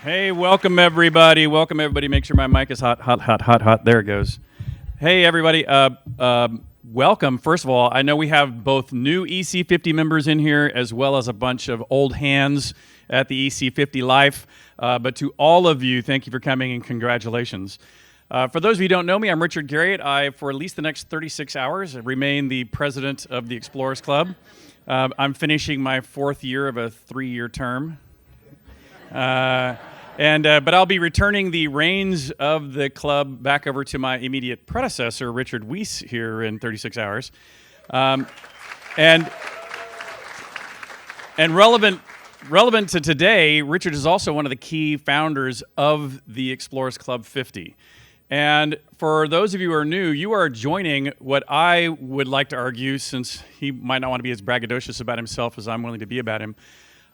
Hey, welcome everybody. Welcome everybody. Make sure my mic is hot, hot, hot, hot, hot. There it goes. Hey everybody. Welcome. First of all, I know we have both new EC50 members in here as well as a bunch of old hands at the EC50 Life. But to all of you, thank you for coming and congratulations. For those of you who don't know me, I'm Richard Garriott. I, for at least the next 36 hours, remain the president of the Explorers Club. I'm finishing my 4th year of a 3-year term. But I'll be returning the reins of the club back over to my immediate predecessor, Richard Weiss, here in 36 hours. And relevant to today, Richard is also one of the key founders of the Explorers Club 50. And for those of you who are new, you are joining what I would like to argue, since he might not want to be as braggadocious about himself as I'm willing to be about him.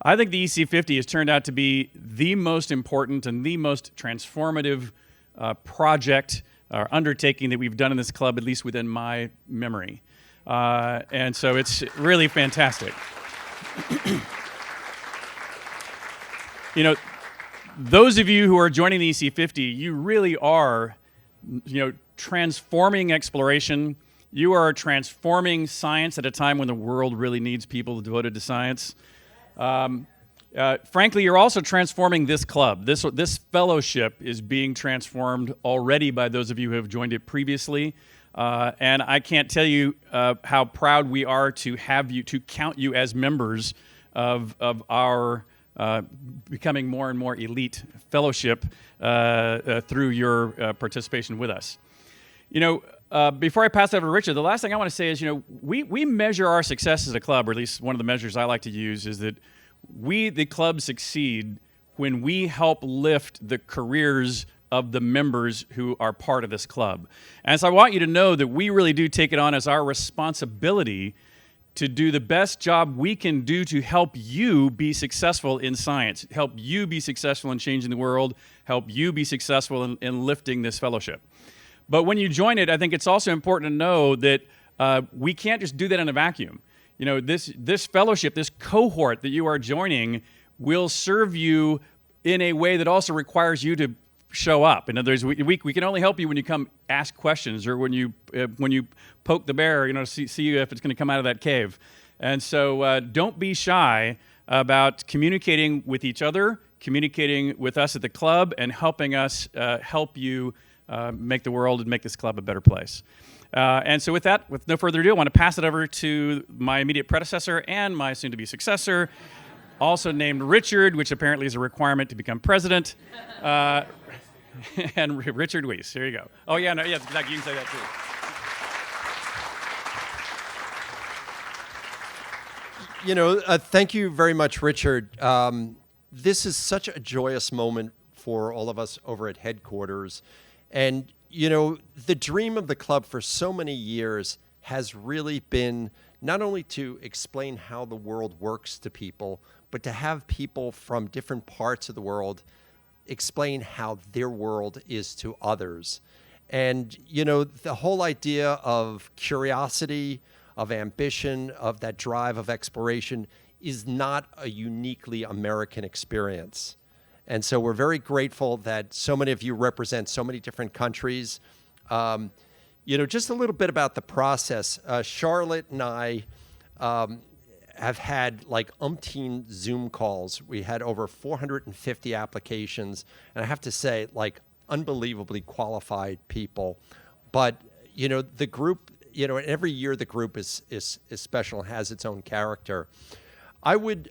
I think the EC50 has turned out to be the most important and the most transformative project or undertaking that we've done in this club, at least within my memory. And so it's really fantastic. You know, those of you who are joining the EC50, you really are, transforming exploration. You are transforming science at a time when the world really needs people devoted to science. Frankly, you're also transforming this club. This fellowship is being transformed already by those of you who have joined it previously. And I can't tell you how proud we are to have you, to count you as members of our becoming more and more elite fellowship through your participation with us. Before I pass it over to Richard, the last thing I want to say is, we measure our success as a club, or at least one of the measures I like to use, is that we, the club, succeed when we help lift the careers of the members who are part of this club. And so I want you to know that we really do take it on as our responsibility to do the best job we can do to help you be successful in science, help you be successful in changing the world, help you be successful in lifting this fellowship. But when you join it, I think it's also important to know that we can't just do that in a vacuum. This fellowship, this cohort that you are joining, will serve you in a way that also requires you to show up. In other words, we can only help you when you come ask questions, or when you poke the bear, see if it's going to come out of that cave. And so don't be shy about communicating with each other, communicating with us at the club, and helping us help you make the world and make this club a better place. And so with that, with no further ado, I want to pass it over to my immediate predecessor and my soon-to-be successor, also named Richard, which apparently is a requirement to become president, and Richard Weiss. Here you go. Oh, yeah, no, yes, exactly. You can say that, too. Thank you very much, Richard. This is such a joyous moment for all of us over at headquarters. And, the dream of the club for so many years has really been not only to explain how the world works to people, but to have people from different parts of the world explain how their world is to others. And, the whole idea of curiosity, of ambition, of that drive of exploration is not a uniquely American experience. And so we're very grateful that so many of you represent so many different countries. Just a little bit about the process. Charlotte and I have had like umpteen Zoom calls. We had over 450 applications. And I have to say, like, unbelievably qualified people. But, the group, every year the group is special and has its own character. I would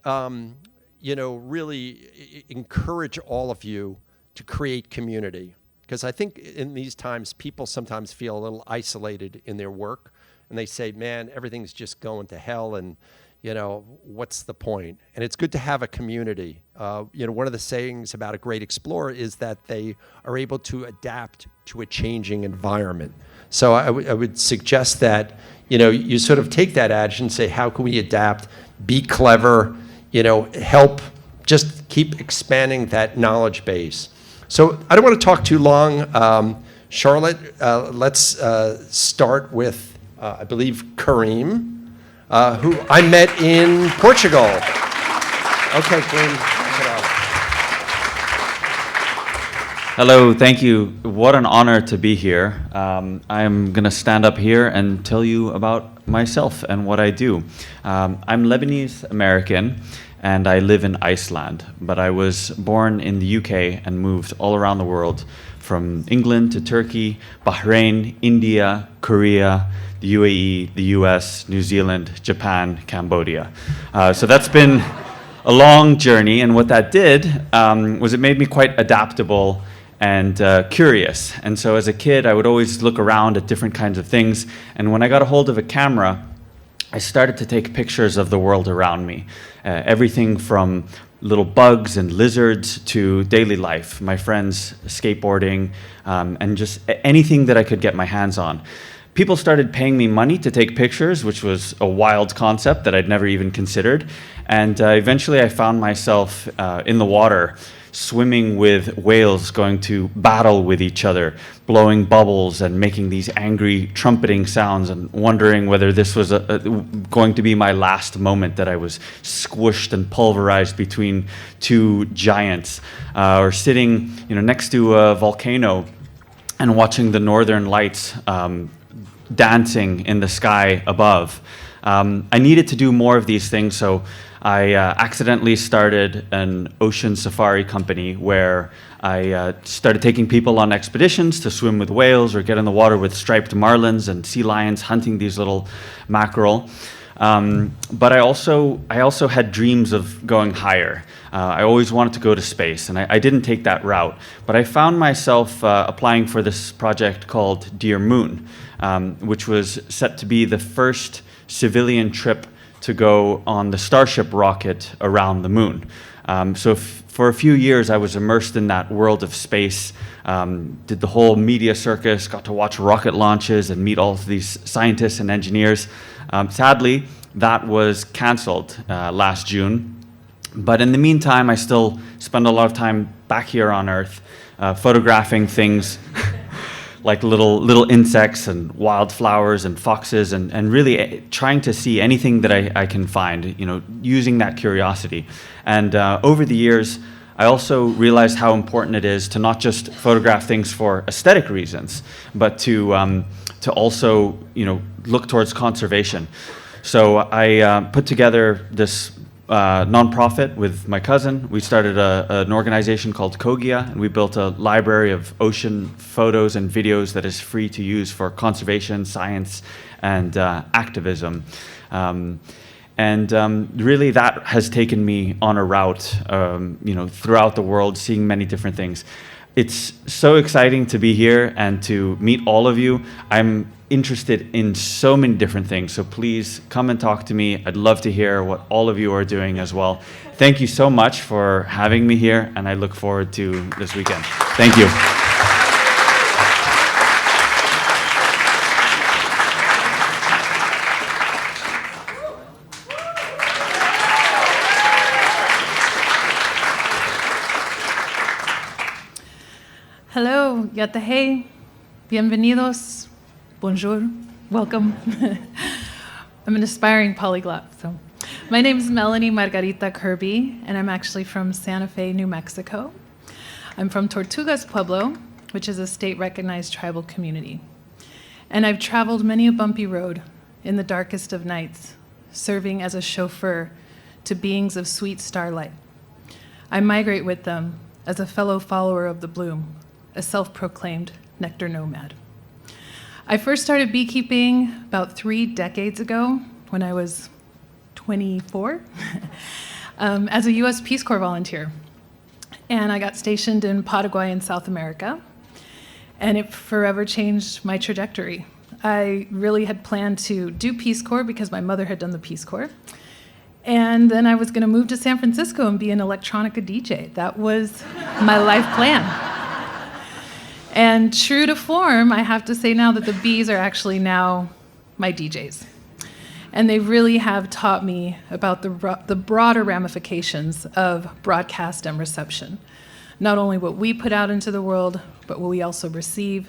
really encourage all of you to create community. Because I think in these times, people sometimes feel a little isolated in their work. And they say, man, everything's just going to hell, and, what's the point? And it's good to have a community. One of the sayings about a great explorer is that they are able to adapt to a changing environment. So I would suggest that, you sort of take that adage and say, how can we adapt, be clever, help just keep expanding that knowledge base. So I don't want to talk too long. Charlotte, let's start with, I believe, Karim, who I met in Portugal. Okay, Karim, check it out. Hello, thank you. What an honor to be here. I'm going to stand up here and tell you about myself and what I do. I'm Lebanese American and I live in Iceland, but I was born in the UK and moved all around the world, from England to Turkey, Bahrain, India, Korea, the UAE, the US, New Zealand, Japan, Cambodia. So that's been a long journey, and what that did was it made me quite adaptable and curious. And so as a kid, I would always look around at different kinds of things, and when I got a hold of a camera, I started to take pictures of the world around me. Everything from little bugs and lizards to daily life, my friends skateboarding, and just anything that I could get my hands on. People started paying me money to take pictures, which was a wild concept that I'd never even considered. And eventually I found myself in the water, swimming with whales going to battle with each other, blowing bubbles and making these angry trumpeting sounds, and wondering whether this was going to be my last moment, that I was squished and pulverized between two giants, or sitting next to a volcano and watching the northern lights dancing in the sky above. I needed to do more of these things, so I accidentally started an ocean safari company where I started taking people on expeditions to swim with whales or get in the water with striped marlins and sea lions hunting these little mackerel. But I also had dreams of going higher. I always wanted to go to space, and I didn't take that route. But I found myself applying for this project called Dear Moon, which was set to be the first civilian trip to go on the Starship rocket around the moon. So for a few years, I was immersed in that world of space, did the whole media circus, got to watch rocket launches and meet all of these scientists and engineers. Sadly, that was canceled last June. But in the meantime, I still spend a lot of time back here on Earth, photographing things like little insects and wildflowers and foxes, and really trying to see anything that I can find, using that curiosity. And over the years, I also realized how important it is to not just photograph things for aesthetic reasons, but to also look towards conservation. So I put together this nonprofit with my cousin. We started an organization called Kogia, and we built a library of ocean photos and videos that is free to use for conservation, science, and activism. Really that has taken me on a route, throughout the world, seeing many different things. It's so exciting to be here and to meet all of you. I'm interested in so many different things, so please come and talk to me. I'd love to hear what all of you are doing as well. Thank you so much for having me here, and I look forward to this weekend. Thank you. Hello, Yatahe, bienvenidos, bonjour, welcome. I'm an aspiring polyglot. So, my name is Melanie Margarita Kirby, and I'm actually from Santa Fe, New Mexico. I'm from Tortugas Pueblo, which is a state-recognized tribal community. And I've traveled many a bumpy road in the darkest of nights, serving as a chauffeur to beings of sweet starlight. I migrate with them as a fellow follower of the bloom, a self-proclaimed nectar nomad. I first started beekeeping about 3 decades ago when I was 24 as a US Peace Corps volunteer. And I got stationed in Paraguay in South America, and it forever changed my trajectory. I really had planned to do Peace Corps because my mother had done the Peace Corps. And then I was gonna move to San Francisco and be an electronica DJ. That was my life plan. And true to form, I have to say now that the bees are actually now my DJs. And they really have taught me about the broader ramifications of broadcast and reception. Not only what we put out into the world, but what we also receive.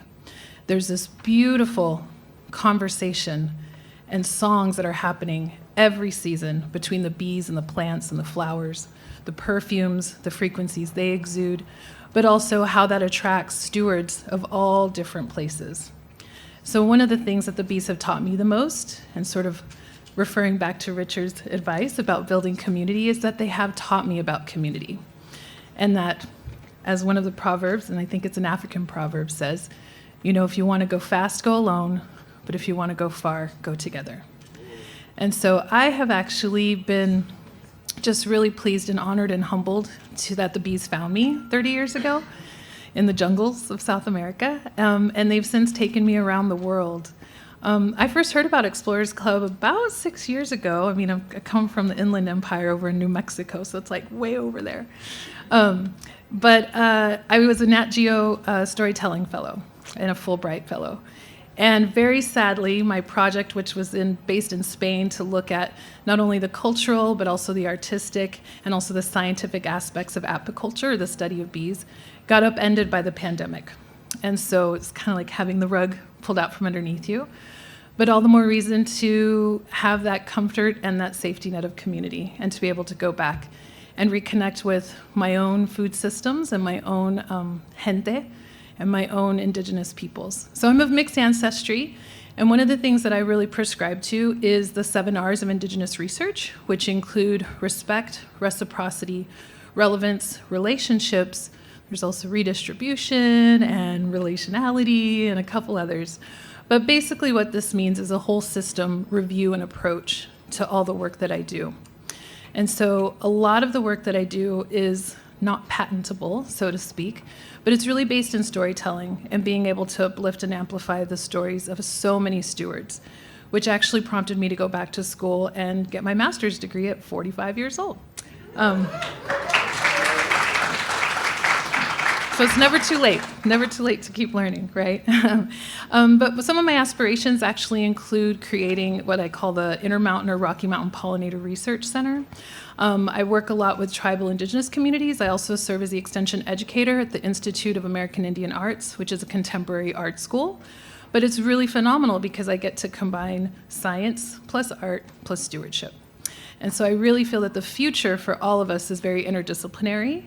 There's this beautiful conversation and songs that are happening every season between the bees and the plants and the flowers, the perfumes, the frequencies they exude, but also how that attracts stewards of all different places. So one of the things that the bees have taught me the most, and sort of referring back to Richard's advice about building community, is that they have taught me about community. And that, as one of the proverbs, and I think it's an African proverb, says, if you want to go fast, go alone, but if you want to go far, go together. And so I have actually been just really pleased and honored and humbled that the bees found me 30 years ago in the jungles of South America, and they've since taken me around the world. I first heard about Explorers Club about 6 years ago. I come from the Inland Empire over in New Mexico, so it's like way over there. But I was a Nat Geo storytelling fellow and a Fulbright fellow. And very sadly, my project, which was based in Spain to look at not only the cultural, but also the artistic, and also the scientific aspects of apiculture, the study of bees, got upended by the pandemic. And so it's kind of like having the rug pulled out from underneath you. But all the more reason to have that comfort and that safety net of community, and to be able to go back and reconnect with my own food systems and my own gente, and my own indigenous peoples. So I'm of mixed ancestry, and one of the things that I really prescribe to is the 7 R's of indigenous research, which include respect, reciprocity, relevance, relationships. There's also redistribution and relationality and a couple others. But basically what this means is a whole system review and approach to all the work that I do. And so a lot of the work that I do is not patentable, so to speak, but it's really based in storytelling and being able to uplift and amplify the stories of so many stewards, which actually prompted me to go back to school and get my master's degree at 45 years old. So it's never too late to keep learning, right? But some of my aspirations actually include creating what I call the Intermountain or Rocky Mountain Pollinator Research Center. I work a lot with tribal indigenous communities. I also serve as the extension educator at the Institute of American Indian Arts, which is a contemporary art school. But it's really phenomenal because I get to combine science plus art plus stewardship. And so I really feel that the future for all of us is very interdisciplinary.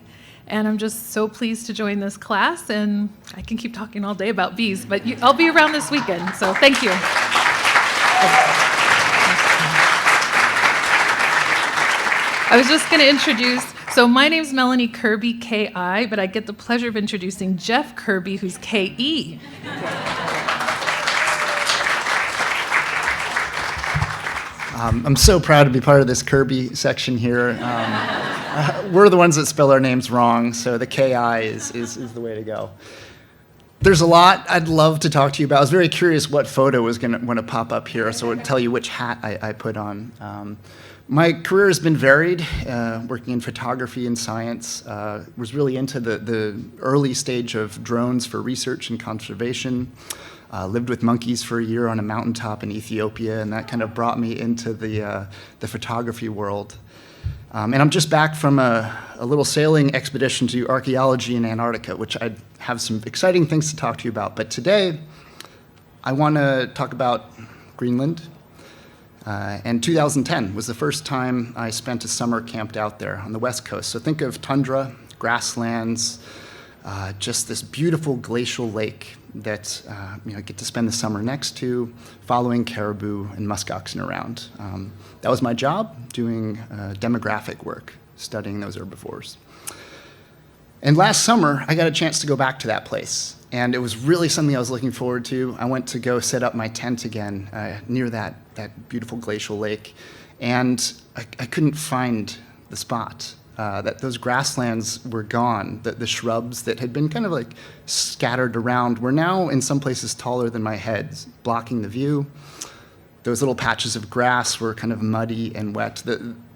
And I'm just so pleased to join this class, and I can keep talking all day about bees, but I'll be around this weekend, so thank you. I was just going to introduce, so my name's Melanie Kirby, K-I, but I get the pleasure of introducing Jeff Kirby, who's K-E. I'm so proud to be part of this Kirby section here. We're the ones that spell our names wrong, so the KI is the way to go. There's a lot I'd love to talk to you about. I was very curious what photo was going to pop up here, so I'd tell you which hat I put on. My career has been varied, working in photography and science. Was really into the early stage of drones for research and conservation. Lived with monkeys for a year on a mountaintop in Ethiopia, and that kind of brought me into the photography world. And I'm just back from a little sailing expedition to archaeology in Antarctica, which I have some exciting things to talk to you about. But today, I want to talk about Greenland. And 2010 was the first time I spent a summer camped out there on the West Coast. So think of tundra, grasslands, just this beautiful glacial lake that I get to spend the summer next to, following caribou and muskoxen around. That was my job, doing demographic work, studying those herbivores. And last summer, I got a chance to go back to that place, and it was really something I was looking forward to. I went to go set up my tent again near that beautiful glacial lake, and I couldn't find the spot. That those grasslands were gone. The shrubs that had been kind of like scattered around were now in some places taller than my head, blocking the view. Those little patches of grass were kind of muddy and wet.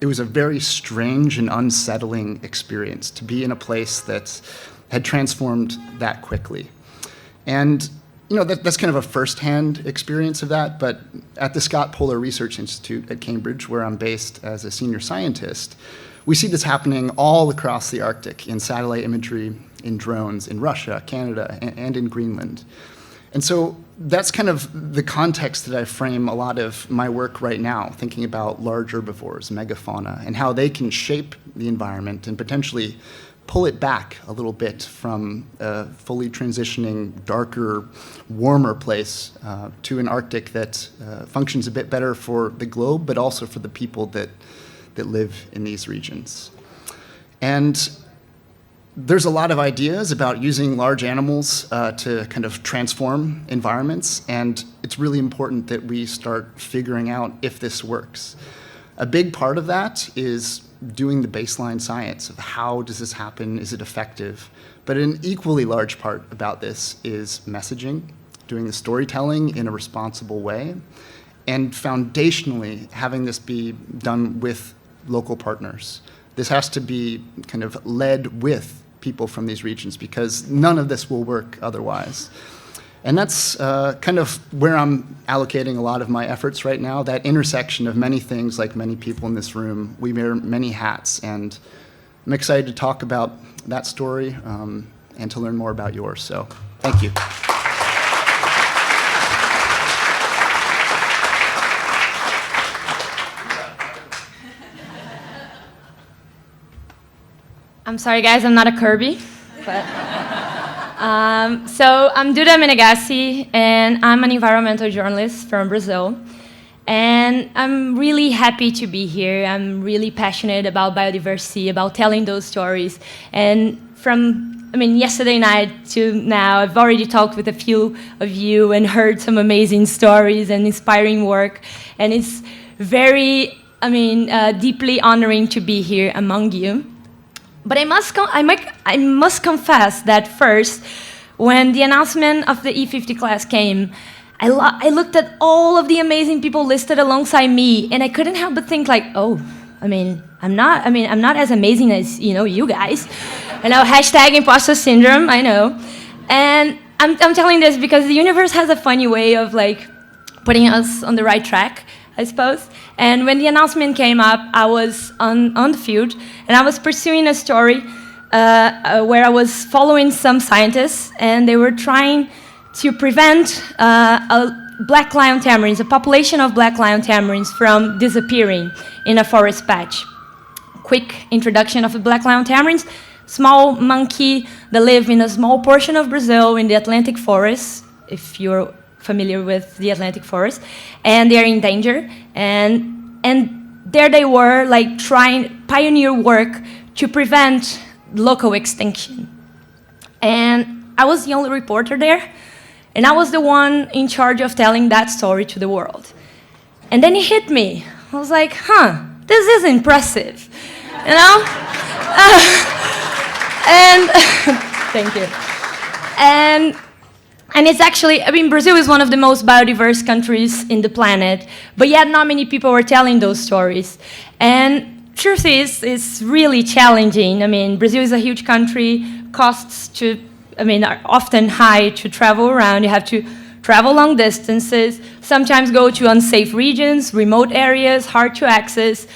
It was a very strange and unsettling experience to be in a place that had transformed that quickly. And that's kind of a first-hand experience of that, but at the Scott Polar Research Institute at Cambridge, where I'm based as a senior scientist, we see this happening all across the Arctic in satellite imagery, in drones, in Russia, Canada, and in Greenland. And so that's kind of the context that I frame a lot of my work right now, thinking about large herbivores, megafauna, and how they can shape the environment and potentially pull it back a little bit from a fully transitioning, darker, warmer place to an Arctic that functions a bit better for the globe, but also for the people that live in these regions. And there's a lot of ideas about using large animals to kind of transform environments, and it's really important that we start figuring out if this works. A big part of that is doing the baseline science of how does this happen, is it effective? But an equally large part about this is messaging, doing the storytelling in a responsible way, and foundationally having this be done with local partners. This has to be kind of led with people from these regions because none of this will work otherwise. And that's kind of where I'm allocating a lot of my efforts right now, that intersection of many things, like many people in this room. We wear many hats, and I'm excited to talk about that story and to learn more about yours. So thank you. I'm sorry, guys, I'm not a Kirby. But, so I'm Duda Menegassi, and I'm an environmental journalist from Brazil. And I'm really happy to be here. I'm really passionate about biodiversity, about telling those stories. And yesterday night to now, I've already talked with a few of you and heard some amazing stories and inspiring work. And it's very, deeply honoring to be here among you. But I must confess that first, when the announcement of the E50 class came, I looked at all of the amazing people listed alongside me, and I couldn't help but think like, I'm not as amazing as you guys. Hashtag imposter syndrome, I know. And I'm telling this because the universe has a funny way of putting us on the right track, I suppose. And when the announcement came up, I was on the field, and I was pursuing a story where I was following some scientists, and they were trying to prevent black lion tamarins, a population of black lion tamarins, from disappearing in a forest patch. Quick introduction of the black lion tamarins: small monkey that live in a small portion of Brazil in the Atlantic forest, if you're familiar with the Atlantic forest, and they're in danger. And there they were, trying pioneer work to prevent local extinction. And I was the only reporter there, and I was the one in charge of telling that story to the world. And then it hit me. I was like, this is impressive, and thank you. And it's actually, Brazil is one of the most biodiverse countries in the planet, but yet not many people were telling those stories. And truth is, it's really challenging. Brazil is a huge country, costs are often high to travel around. You have to travel long distances, sometimes go to unsafe regions, remote areas, hard to access.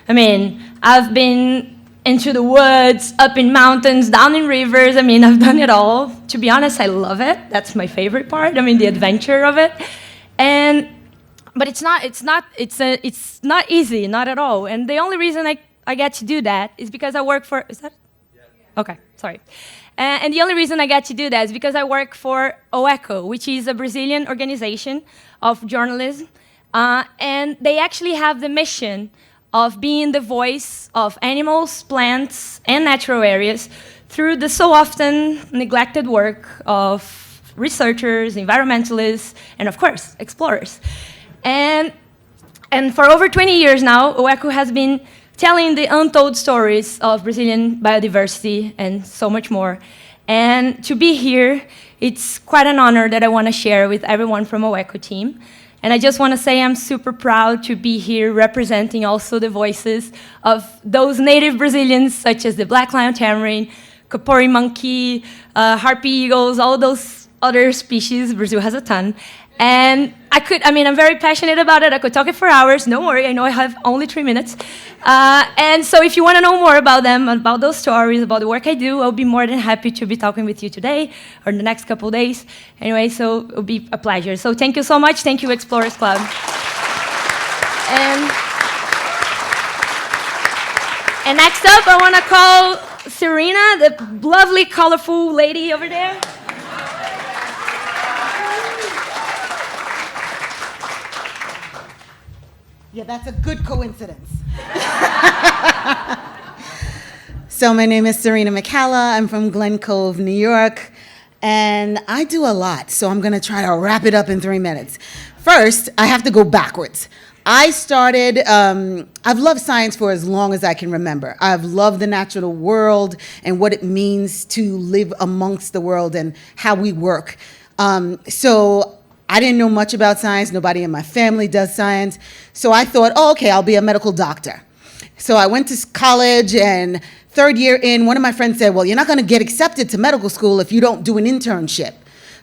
I've been into the woods, up in mountains, down in rivers. I've done it all. To be honest, I love it. That's my favorite part. The adventure of it. But it's not easy, not at all. And the only reason I get to do that is because I work for, is that? Yeah. Okay, sorry. And the only reason I get to do that is because I work for OECO, which is a Brazilian organization of journalism. And they actually have the mission of being the voice of animals, plants, and natural areas through the so often neglected work of researchers, environmentalists, and of course, explorers. And for over 20 years now, OECO has been telling the untold stories of Brazilian biodiversity and so much more. And to be here, it's quite an honor that I want to share with everyone from OECO team. And I just want to say I'm super proud to be here representing also the voices of those native Brazilians, such as the black lion tamarin, kapori monkey, harpy eagles, all those other species. Brazil has a ton. And I'm very passionate about it. I could talk it for hours. Don't worry, I know I have only 3 minutes. And so if you want to know more about them, about those stories, about the work I do, I'll be more than happy to be talking with you today or the next couple of days. Anyway, so it'll be a pleasure. So thank you so much. Thank you, Explorers Club. And next up, I want to call Serena, the lovely, colorful lady over there. Yeah, that's a good coincidence. So my name is Serena McCalla. I'm from Glen Cove, New York, and I do a lot, so I'm gonna try to wrap it up in 3 minutes. First, I have to go backwards. I started, I've loved science for as long as I can remember. I've loved the natural world and what it means to live amongst the world and how we work. So I didn't know much about science. Nobody in my family does science. So I thought, oh, okay, I'll be a medical doctor. So I went to college, and third year in, one of my friends said, well, you're not gonna get accepted to medical school if you don't do an internship.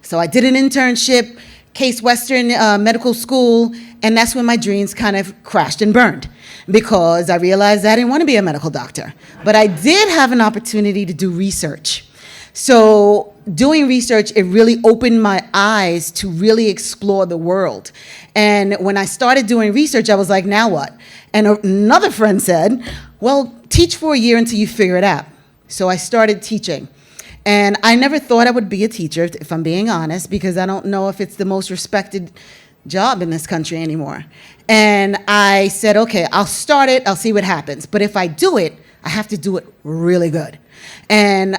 So I did an internship, Case Western Medical School, and that's when my dreams kind of crashed and burned, because I realized I didn't want to be a medical doctor. But I did have an opportunity to do research. So doing research, it really opened my eyes to really explore the world. And when I started doing research, I was like, now what? And another friend said, well, teach for a year until you figure it out. So I started teaching. And I never thought I would be a teacher, if I'm being honest, because I don't know if it's the most respected job in this country anymore. And I said, okay, I'll start it, I'll see what happens. But if I do it, I have to do it really good. And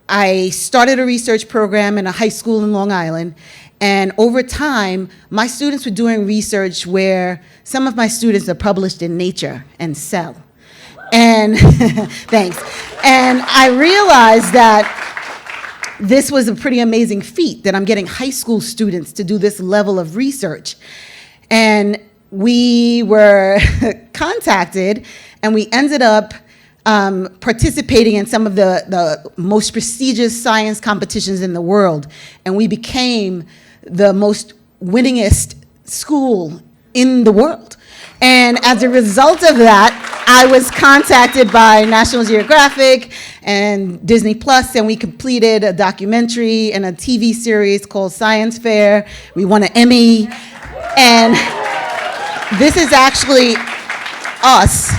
I started a research program in a high school in Long Island. And over time, my students were doing research where some of my students are published in Nature and Cell. And thanks. And I realized that this was a pretty amazing feat, that I'm getting high school students to do this level of research. And we were contacted, and we ended up participating in some of the most prestigious science competitions in the world. And we became the most winningest school in the world. And as a result of that, I was contacted by National Geographic and Disney Plus, and we completed a documentary and a TV series called Science Fair. We won an Emmy. And this is actually us.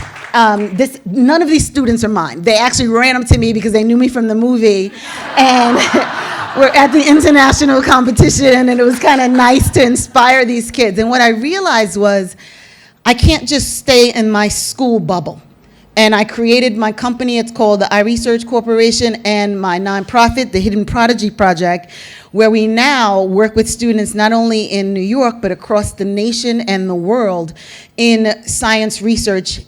None of these students are mine. They actually ran them to me because they knew me from the movie. And we're at the international competition, and it was kind of nice to inspire these kids. And what I realized was, I can't just stay in my school bubble. And I created my company. It's called the iResearch Corporation, and my nonprofit, the Hidden Prodigy Project, where we now work with students not only in New York, but across the nation and the world in science research,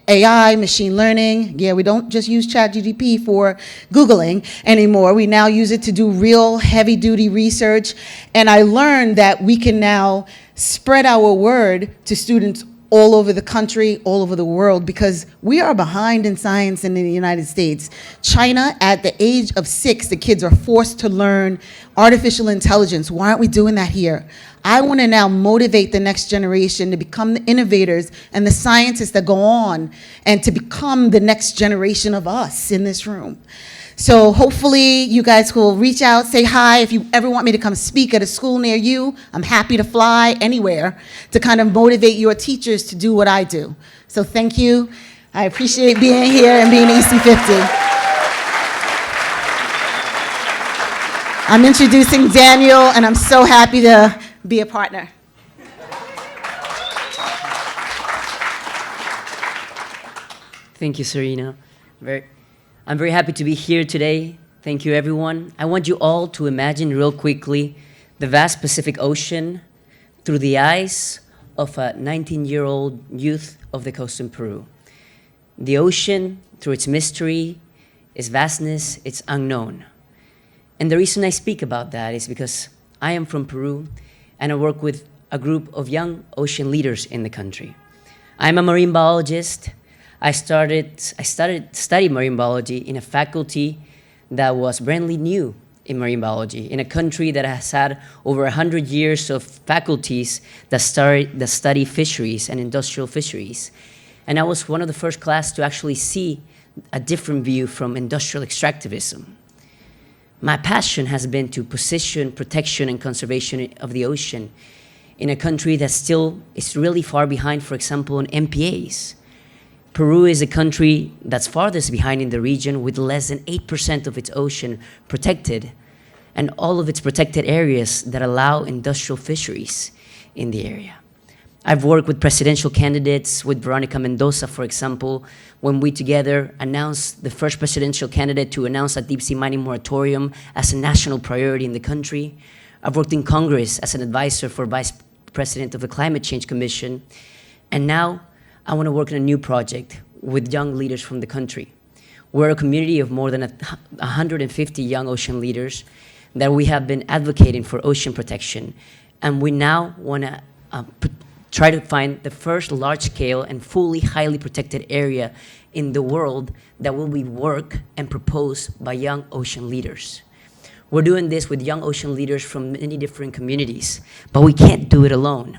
AI, machine learning. Yeah, we don't just use ChatGPT for Googling anymore. We now use it to do real heavy-duty research. And I learned that we can now spread our word to students all over the country, all over the world, because we are behind in science in the United States. China, at the age of 6, the kids are forced to learn artificial intelligence. Why aren't we doing that here? I want to now motivate the next generation to become the innovators and the scientists that go on and to become the next generation of us in this room. So hopefully you guys will reach out, say hi. If you ever want me to come speak at a school near you, I'm happy to fly anywhere to kind of motivate your teachers to do what I do. So thank you. I appreciate being here and being EC50. I'm introducing Daniel, and I'm so happy to be a partner. Thank you, Serena. I'm very happy to be here today. Thank you, everyone. I want you all to imagine real quickly the vast Pacific Ocean through the eyes of a 19-year-old youth of the coast in Peru. The ocean, through its mystery, its vastness, its unknown. And the reason I speak about that is because I am from Peru, and I work with a group of young ocean leaders in the country. I'm a marine biologist. I started studying marine biology in a faculty that was brandly new in marine biology, in a country that has had over 100 years of faculties that study fisheries and industrial fisheries. And I was one of the first class to actually see a different view from industrial extractivism. My passion has been to position protection and conservation of the ocean in a country that still is really far behind, for example, in MPAs. Peru is a country that's farthest behind in the region with less than 8% of its ocean protected and all of its protected areas that allow industrial fisheries in the area. I've worked with presidential candidates, with Veronica Mendoza, for example, when we together announced the first presidential candidate to announce a deep sea mining moratorium as a national priority in the country. I've worked in Congress as an advisor for Vice President of the Climate Change Commission, and now I want to work on a new project with young leaders from the country. We're a community of more than 150 young ocean leaders that we have been advocating for ocean protection, and we now want to try to find the first large-scale and fully highly protected area in the world that will be worked and proposed by young ocean leaders. We're doing this with young ocean leaders from many different communities, but we can't do it alone.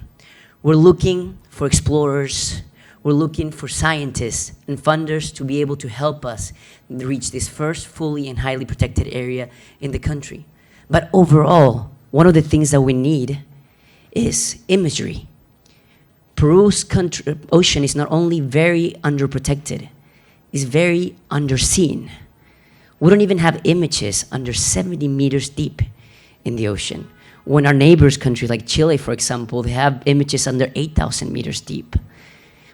We're looking for explorers, we're looking for scientists and funders to be able to help us reach this first fully and highly protected area in the country. But overall, one of the things that we need is imagery. Peru's ocean is not only very underprotected, it's very underseen. We don't even have images under 70 meters deep in the ocean. When our neighbors' countries like Chile, for example, they have images under 8,000 meters deep.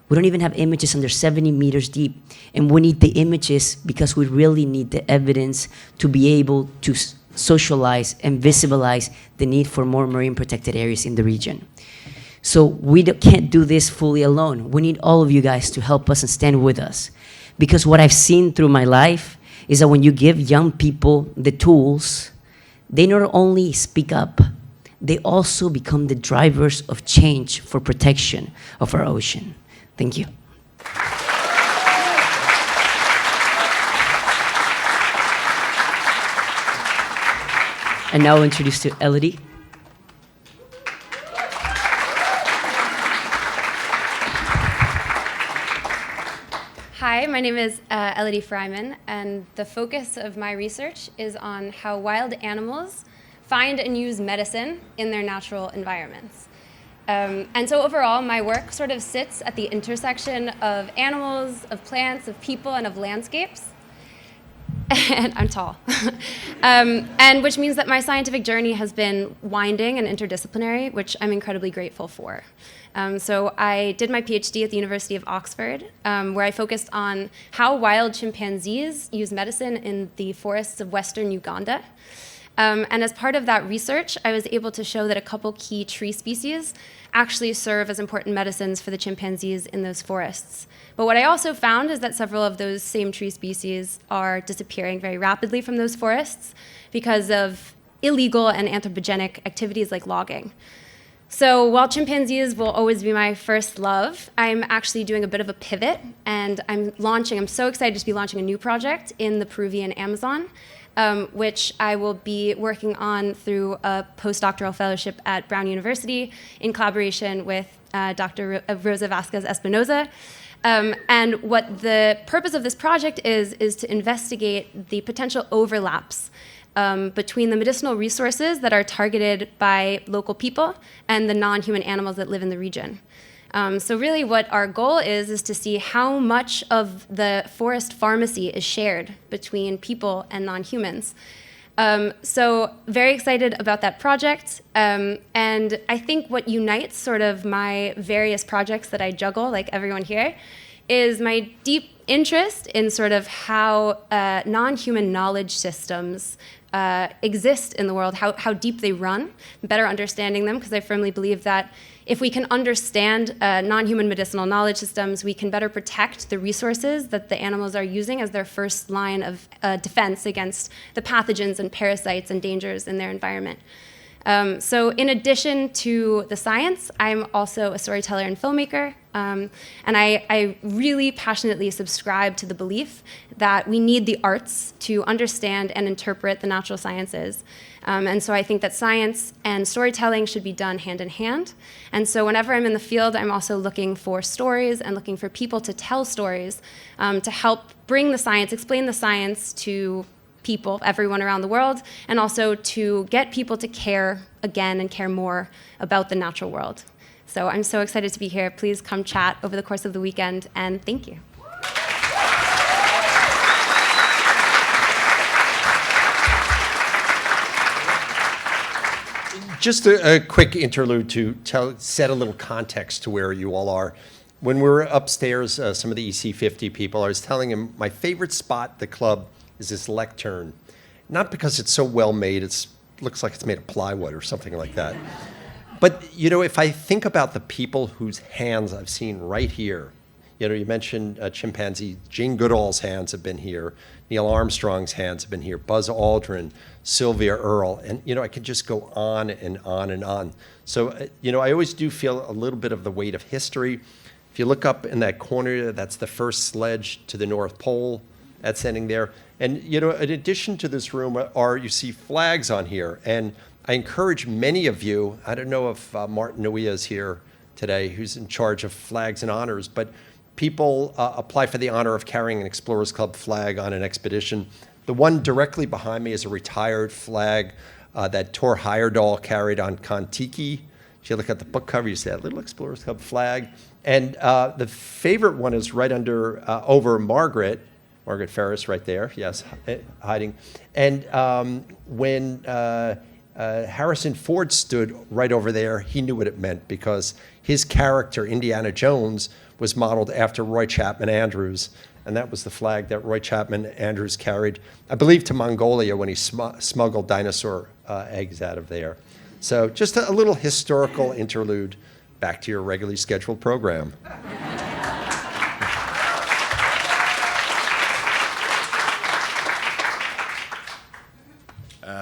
We don't even have images under 70 meters deep. And we need the images because we really need the evidence to be able to socialize and visualize the need for more marine protected areas in the region. So we can't do this fully alone. We need all of you guys to help us and stand with us. Because what I've seen through my life is that when you give young people the tools, they not only speak up, they also become the drivers of change for protection of our ocean. Thank you. And now I'll introduce to Elodie. Hi, my name is Elodie Freymann, and the focus of my research is on how wild animals find and use medicine in their natural environments. And so overall, my work sort of sits at the intersection of animals, of plants, of people, and of landscapes. And I'm tall. And which means that my scientific journey has been winding and interdisciplinary, which I'm incredibly grateful for. So I did my PhD at the University of Oxford, where I focused on how wild chimpanzees use medicine in the forests of Western Uganda. And as part of that research, I was able to show that a couple key tree species actually serve as important medicines for the chimpanzees in those forests. But what I also found is that several of those same tree species are disappearing very rapidly from those forests because of illegal and anthropogenic activities like logging. So while chimpanzees will always be my first love, I'm actually doing a bit of a pivot, and I'm so excited to be launching a new project in the Peruvian Amazon, which I will be working on through a postdoctoral fellowship at Brown University in collaboration with Dr. Rosa Vasquez Espinoza. And what the purpose of this project is to investigate the potential overlaps between the medicinal resources that are targeted by local people and the non-human animals that live in the region. So really what our goal is to see how much of the forest pharmacy is shared between people and non-humans. So very excited about that project. And I think what unites sort of my various projects that I juggle, like everyone here, is my deep interest in sort of how non-human knowledge systems exist in the world, how deep they run, better understanding them, because I firmly believe that if we can understand non-human medicinal knowledge systems, we can better protect the resources that the animals are using as their first line of defense against the pathogens and parasites and dangers in their environment. So in addition to the science, I'm also a storyteller and filmmaker, and I really passionately subscribe to the belief that we need the arts to understand and interpret the natural sciences. And so I think that science and storytelling should be done hand in hand. And so whenever I'm in the field, I'm also looking for stories and looking for people to tell stories to help bring the science, explain the science to people, everyone around the world, and also to get people to care again and care more about the natural world. So I'm so excited to be here. Please come chat over the course of the weekend, and thank you. Just a quick interlude to set a little context to where you all are. When we were upstairs, some of the EC50 people, I was telling them my favorite spot at the club is this lectern. Not because it's so well made, it looks like it's made of plywood or something like that. But, you know, if I think about the people whose hands I've seen right here, you know, you mentioned chimpanzee, Jane Goodall's hands have been here, Neil Armstrong's hands have been here, Buzz Aldrin, Sylvia Earle, and, you know, I could just go on and on and on. So, you know, I always do feel a little bit of the weight of history. If you look up in that corner, that's the first sledge to the North Pole that's ending there. And, you know, in addition to this room you see flags on here. And I encourage many of you, I don't know if Martin Nuia is here today, who's in charge of flags and honors, but people apply for the honor of carrying an Explorers Club flag on an expedition. The one directly behind me is a retired flag that Tor Heyerdahl carried on Kon-Tiki. If you look at the book cover, you see that little Explorers Club flag. And the favorite one is right over Margaret Ferris right there, yes, hiding. And when Harrison Ford stood right over there, he knew what it meant because his character, Indiana Jones, was modeled after Roy Chapman Andrews. And that was the flag that Roy Chapman Andrews carried, I believe, to Mongolia when he smuggled dinosaur eggs out of there. So just a little historical interlude back to your regularly scheduled program.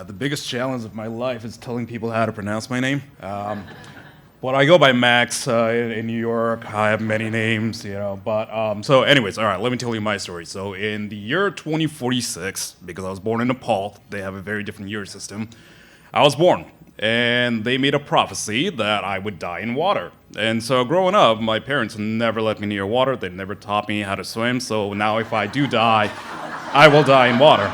The biggest challenge of my life is telling people how to pronounce my name. But I go by Max in New York. I have many names, you know. But so, anyways, all right. Let me tell you my story. So, in the year 2046, because I was born in Nepal, they have a very different year system. I was born, and they made a prophecy that I would die in water. And so, growing up, my parents never let me near water. They never taught me how to swim. So now, if I do die, I will die in water.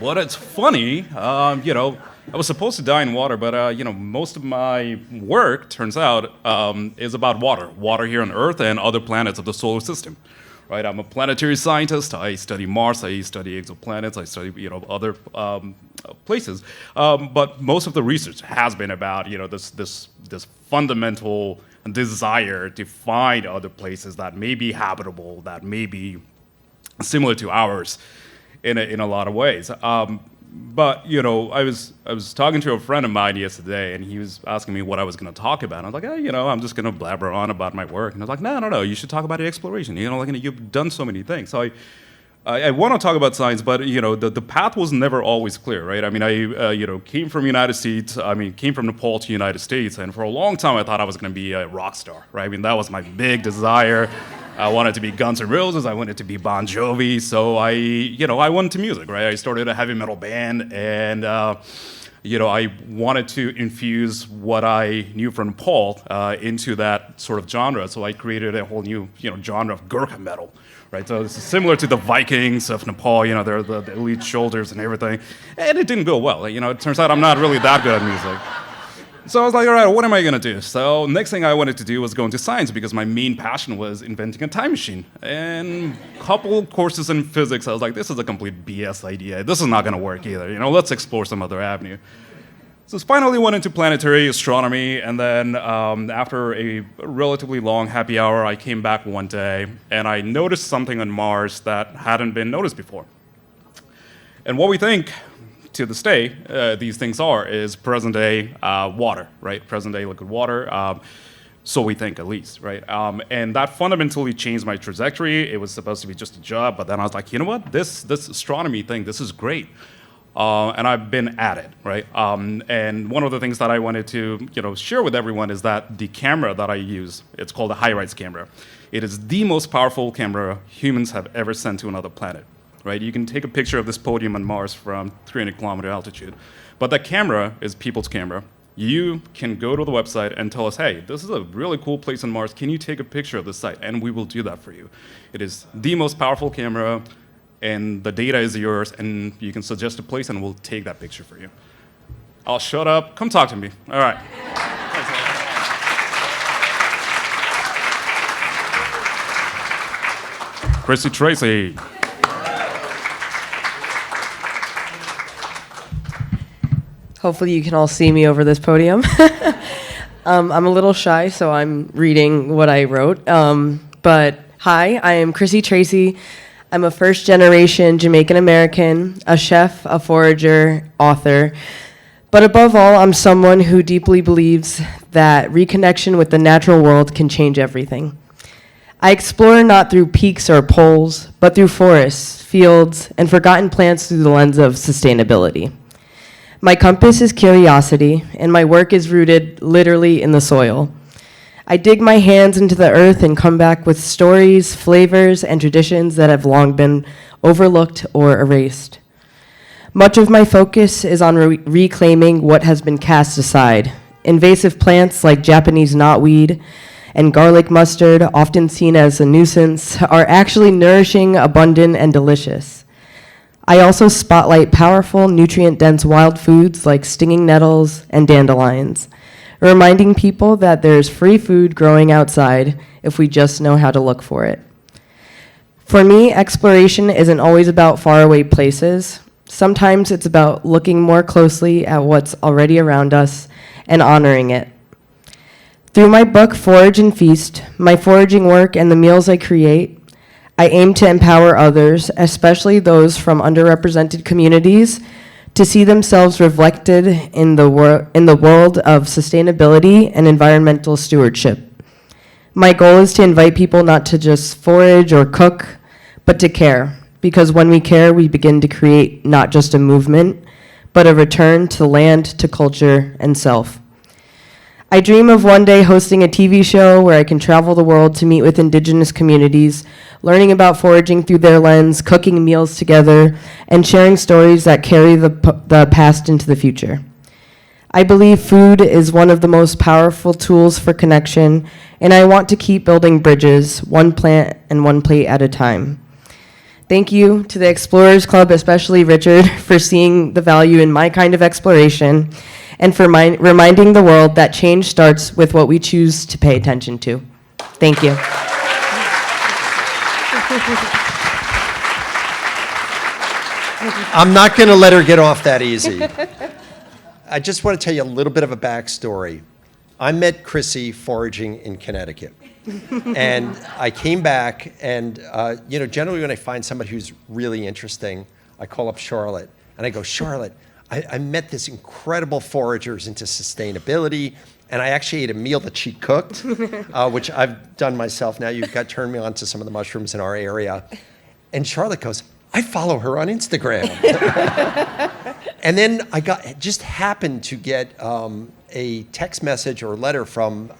But it's funny, you know, I was supposed to die in water, but, you know, most of my work, turns out, is about water here on Earth and other planets of the solar system, right? I'm a planetary scientist. I study Mars. I study exoplanets. I study, you know, other places. But most of the research has been about, you know, this fundamental desire to find other places that may be habitable, that may be similar to ours in a lot of ways. But, you know, I was talking to a friend of mine yesterday, and he was asking me what I was going to talk about. And I was like, you know, I'm just going to blabber on about my work. And I was like, no, you should talk about exploration. You know, like, you've done so many things. So I want to talk about science, but, you know, the path was never always clear, right? I mean, you know, came from Nepal to United States, and for a long time I thought I was going to be a rock star, right? I mean, that was my big desire. I wanted to be Guns N' Roses. I wanted to be Bon Jovi. So I went into music, right? I started a heavy metal band, and you know, I wanted to infuse what I knew from Nepal into that sort of genre. So I created a whole new, you know, genre of Gurkha metal, right? So it's similar to the Vikings of Nepal. You know, they're the elite shoulders and everything, and it didn't go well. You know, it turns out I'm not really that good at music. So I was like, all right, what am I going to do? So next thing I wanted to do was go into science because my main passion was inventing a time machine. And a couple courses in physics, I was like, this is a complete BS idea. This is not going to work either. You know, let's explore some other avenue. So finally went into planetary astronomy, and then after a relatively long happy hour, I came back one day, and I noticed something on Mars that hadn't been noticed before. And what we think to this day, these things is present-day water, right? Present-day liquid water, so we think at least, right? And that fundamentally changed my trajectory. It was supposed to be just a job, but then I was like, you know what? This astronomy thing, this is great. And I've been at it, right? And one of the things that I wanted to, you know, share with everyone is that the camera that I use, it's called a high-res camera. It is the most powerful camera humans have ever sent to another planet. Right? You can take a picture of this podium on Mars from 300-kilometer altitude. But that camera is people's camera. You can go to the website and tell us, hey, this is a really cool place on Mars. Can you take a picture of this site? And we will do that for you. It is the most powerful camera, and the data is yours, and you can suggest a place, and we'll take that picture for you. I'll shut up. Come talk to me. All right. Chrissy Tracey. Hopefully you can all see me over this podium. I'm a little shy, so I'm reading what I wrote. But hi, I am Chrissy Tracey. I'm a first-generation Jamaican-American, a chef, a forager, author. But above all, I'm someone who deeply believes that reconnection with the natural world can change everything. I explore not through peaks or poles, but through forests, fields, and forgotten plants through the lens of sustainability. My compass is curiosity, and my work is rooted literally in the soil. I dig my hands into the earth and come back with stories, flavors, and traditions that have long been overlooked or erased. Much of my focus is on reclaiming what has been cast aside. Invasive plants like Japanese knotweed and garlic mustard, often seen as a nuisance, are actually nourishing, abundant, and delicious. I also spotlight powerful, nutrient-dense wild foods like stinging nettles and dandelions, reminding people that there's free food growing outside if we just know how to look for it. For me, exploration isn't always about faraway places. Sometimes it's about looking more closely at what's already around us and honoring it. Through my book, Forage and Feast, my foraging work, and the meals I create, I aim to empower others, especially those from underrepresented communities, to see themselves reflected in the world of sustainability and environmental stewardship. My goal is to invite people not to just forage or cook, but to care, because when we care, we begin to create not just a movement, but a return to land, to culture, and self. I dream of one day hosting a TV show where I can travel the world to meet with indigenous communities, learning about foraging through their lens, cooking meals together, and sharing stories that carry the past into the future. I believe food is one of the most powerful tools for connection, and I want to keep building bridges, one plant and one plate at a time. Thank you to the Explorers Club, especially Richard, for seeing the value in my kind of exploration, and for reminding the world that change starts with what we choose to pay attention to. Thank you. I'm not going to let her get off that easy. I just want to tell you a little bit of a backstory. I met Chrissy foraging in Connecticut. And I came back, and generally when I find somebody who's really interesting, I call up Charlotte, and I go, Charlotte, I met this incredible foragers into sustainability, and I actually ate a meal that she cooked, which I've done myself now. You've turned me on to some of the mushrooms in our area. And Charlotte goes, I follow her on Instagram. And then I just happened to get a text message or a letter from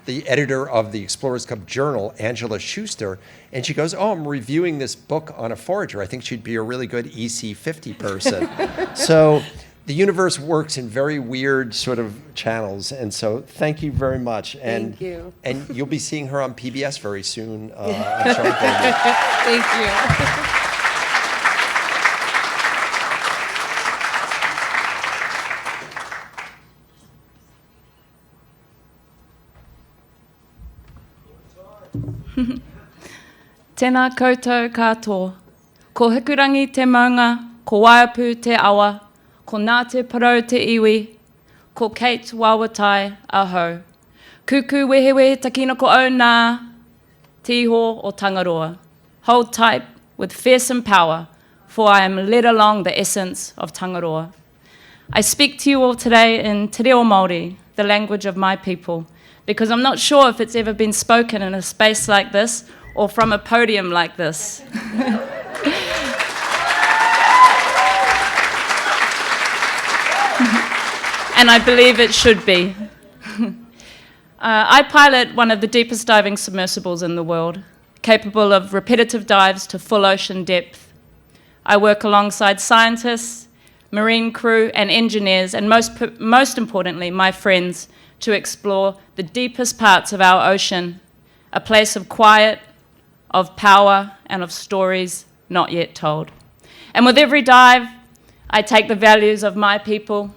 the editor of the Explorers Club Journal, Angela Schuster, and she goes, I'm reviewing this book on a forager. I think she'd be a really good EC50 person. So the universe works in very weird sort of channels, and so thank you very much. And, Thank you. And you'll be seeing her on PBS very soon. I'm sure. Thank you. Tēnā koutou katoa. Ko hikurangi te maunga, ko waiapu te awa, ko Ngāti Porou te iwi, ko Kate Wawatai aho. Kuku wehewe takinoko o nā, tiho o Tangaroa. Hold tight with fearsome power, for I am led along the essence of Tangaroa. I speak to you all today in Te Reo Māori, the language of my people, because I'm not sure if it's ever been spoken in a space like this or from a podium like this. And I believe it should be. I pilot one of the deepest diving submersibles in the world, capable of repetitive dives to full ocean depth. I work alongside scientists, marine crew, and engineers, and most importantly, my friends, to explore the deepest parts of our ocean, a place of quiet, of power, and of stories not yet told. And with every dive, I take the values of my people,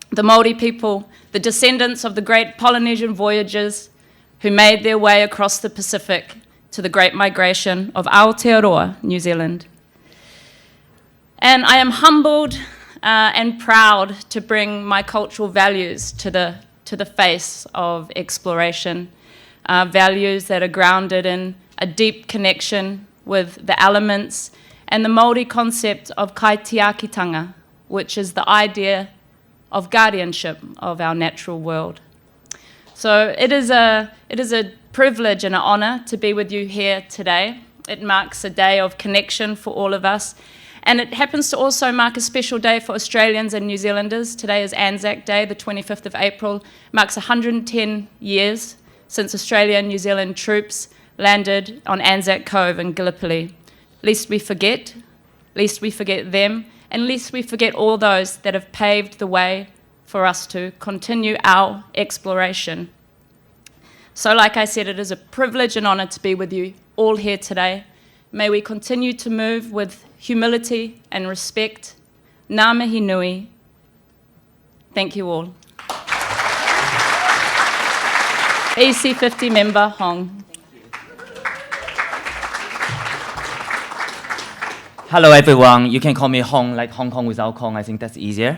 the Māori people, the descendants of the great Polynesian voyagers who made their way across the Pacific to the Great Migration of Aotearoa, New Zealand. And I am humbled and proud to bring my cultural values to the face of exploration, values that are grounded in a deep connection with the elements and the Māori concept of kaitiakitanga, which is the idea of guardianship of our natural world. So it is a privilege and an honour to be with you here today. It marks a day of connection for all of us. And it happens to also mark a special day for Australians and New Zealanders. Today is Anzac Day, the 25th of April. Marks 110 years since Australia and New Zealand troops landed on Anzac Cove in Gallipoli. Lest we forget them, and lest we forget all those that have paved the way for us to continue our exploration. So like I said, it is a privilege and honour to be with you all here today. May we continue to move with humility and respect. Ngā mihi nui. Thank you all. EC50 member Hong. Hello everyone, you can call me Hong, like Hong Kong without Kong, I think that's easier.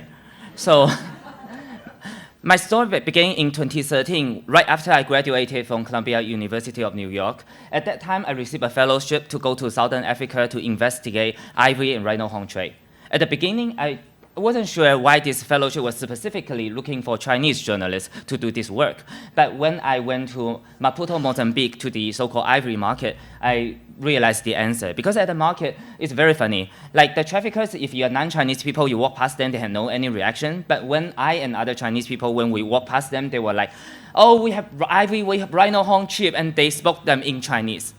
So, my story began in 2013, right after I graduated from Columbia University of New York. At that time, I received a fellowship to go to Southern Africa to investigate ivory and rhino horn trade. At the beginning, I wasn't sure why this fellowship was specifically looking for Chinese journalists to do this work. But when I went to Maputo, Mozambique, to the so-called ivory market, I realized the answer. Because at the market, it's very funny. Like the traffickers, if you're non-Chinese people, you walk past them, they have no any reaction. But when I and other Chinese people, when we walk past them, they were like, oh, we have ivory, we have rhino horn chip, and they spoke them in Chinese.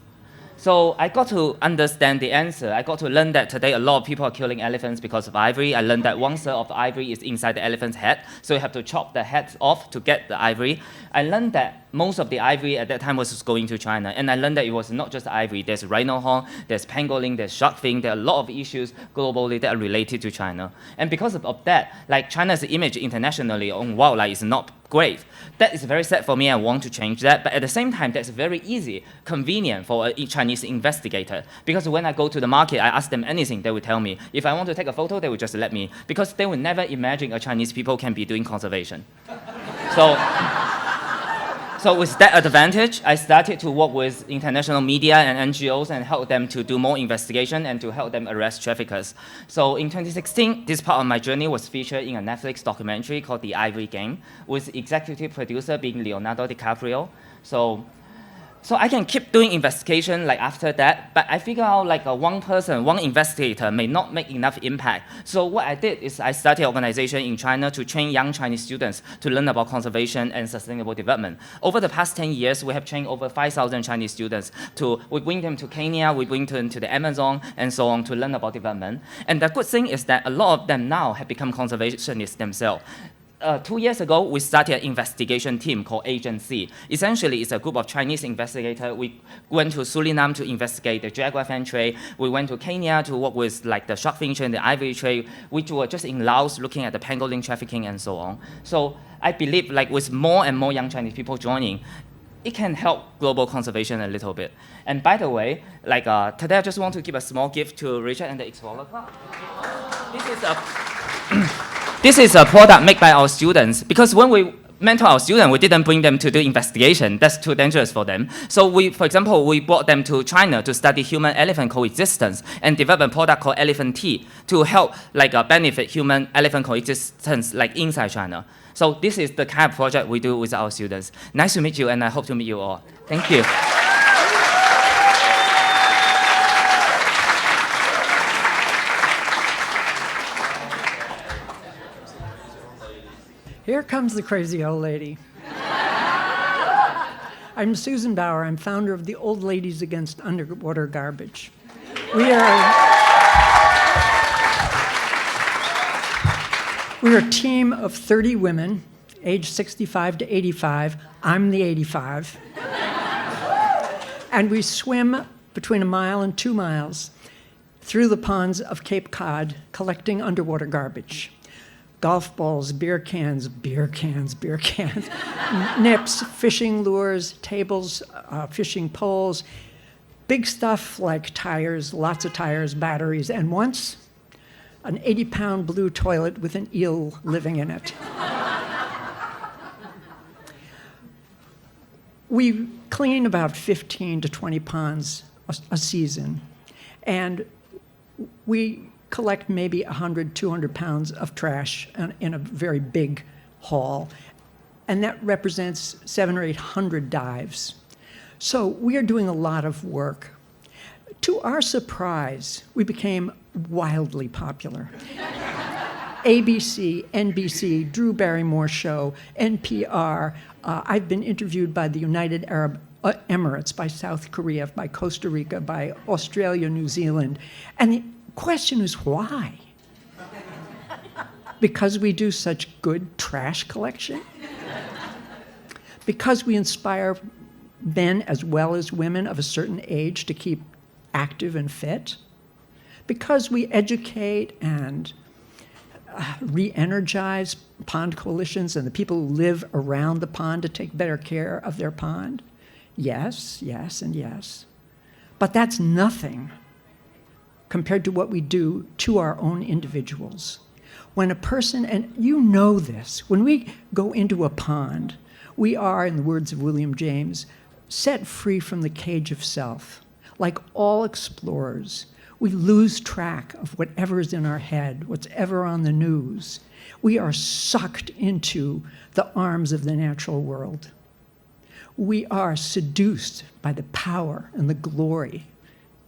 So I got to understand the answer. I got to learn that today a lot of people are killing elephants because of ivory. I learned that 1/3 of the ivory is inside the elephant's head, so you have to chop the head off to get the ivory. I learned that most of the ivory at that time was going to China, and I learned that it was not just ivory. There's rhino horn, there's pangolin, there's shark fin. There are a lot of issues globally that are related to China. And because of that, like China's image internationally on wildlife is not great. That is very sad for me. I want to change that. But at the same time, that's very easy, convenient for a Chinese investigator. Because when I go to the market, I ask them anything, they will tell me. If I want to take a photo, they will just let me. Because they will never imagine a Chinese people can be doing conservation. So with that advantage, I started to work with international media and NGOs and help them to do more investigation and to help them arrest traffickers. So in 2016, this part of my journey was featured in a Netflix documentary called The Ivory Game, with executive producer being Leonardo DiCaprio. So I can keep doing investigation like after that, but I figure out like one person, one investigator may not make enough impact. So what I did is I started an organization in China to train young Chinese students to learn about conservation and sustainable development. Over the past 10 years, we have trained over 5,000 Chinese students. We bring them to Kenya, we bring them to the Amazon, and so on to learn about development. And the good thing is that a lot of them now have become conservationists themselves. 2 years ago, we started an investigation team called Agency. Essentially, it's a group of Chinese investigators. We went to Suriname to investigate the jaguar fan trade. We went to Kenya to work with like the shark fin trade and the ivory trade, which were just in Laos looking at the pangolin trafficking and so on. So I believe like with more and more young Chinese people joining, it can help global conservation a little bit. And by the way, like today I just want to give a small gift to Richard and the Explorer Club. This is a product made by our students, because when we mentor our students, we didn't bring them to do investigation. That's too dangerous for them. So for example, we brought them to China to study human-elephant coexistence and develop a product called elephant tea to help benefit human-elephant coexistence like inside China. So this is the kind of project we do with our students. Nice to meet you, and I hope to meet you all. Thank you. Here comes the crazy old lady. I'm Susan Baur. I'm founder of the Old Ladies Against Underwater Garbage. We're a team of 30 women, aged 65 to 85. I'm the 85. And we swim between 1 mile and 2 miles through the ponds of Cape Cod, collecting underwater garbage. Golf balls, beer cans, nips, fishing lures, tables, fishing poles, big stuff like tires, lots of tires, batteries, and once an 80-pound blue toilet with an eel living in it. We clean about 15 to 20 ponds a season, and we collect maybe 100, 200 pounds of trash in a very big haul, and that represents 700 or 800 dives. So we are doing a lot of work. To our surprise, we became wildly popular. ABC, NBC, Drew Barrymore Show, NPR. I've been interviewed by the United Arab Emirates, by South Korea, by Costa Rica, by Australia, New Zealand. And the question is why? Because we do such good trash collection? Because we inspire men as well as women of a certain age to keep active and fit? Because we educate and re-energize pond coalitions and the people who live around the pond to take better care of their pond? Yes, yes, and yes. But that's nothing compared to what we do to our own individuals. When a person, and you know this, when we go into a pond, we are, in the words of William James, set free from the cage of self. Like all explorers, we lose track of whatever is in our head, what's ever on the news. We are sucked into the arms of the natural world. We are seduced by the power and the glory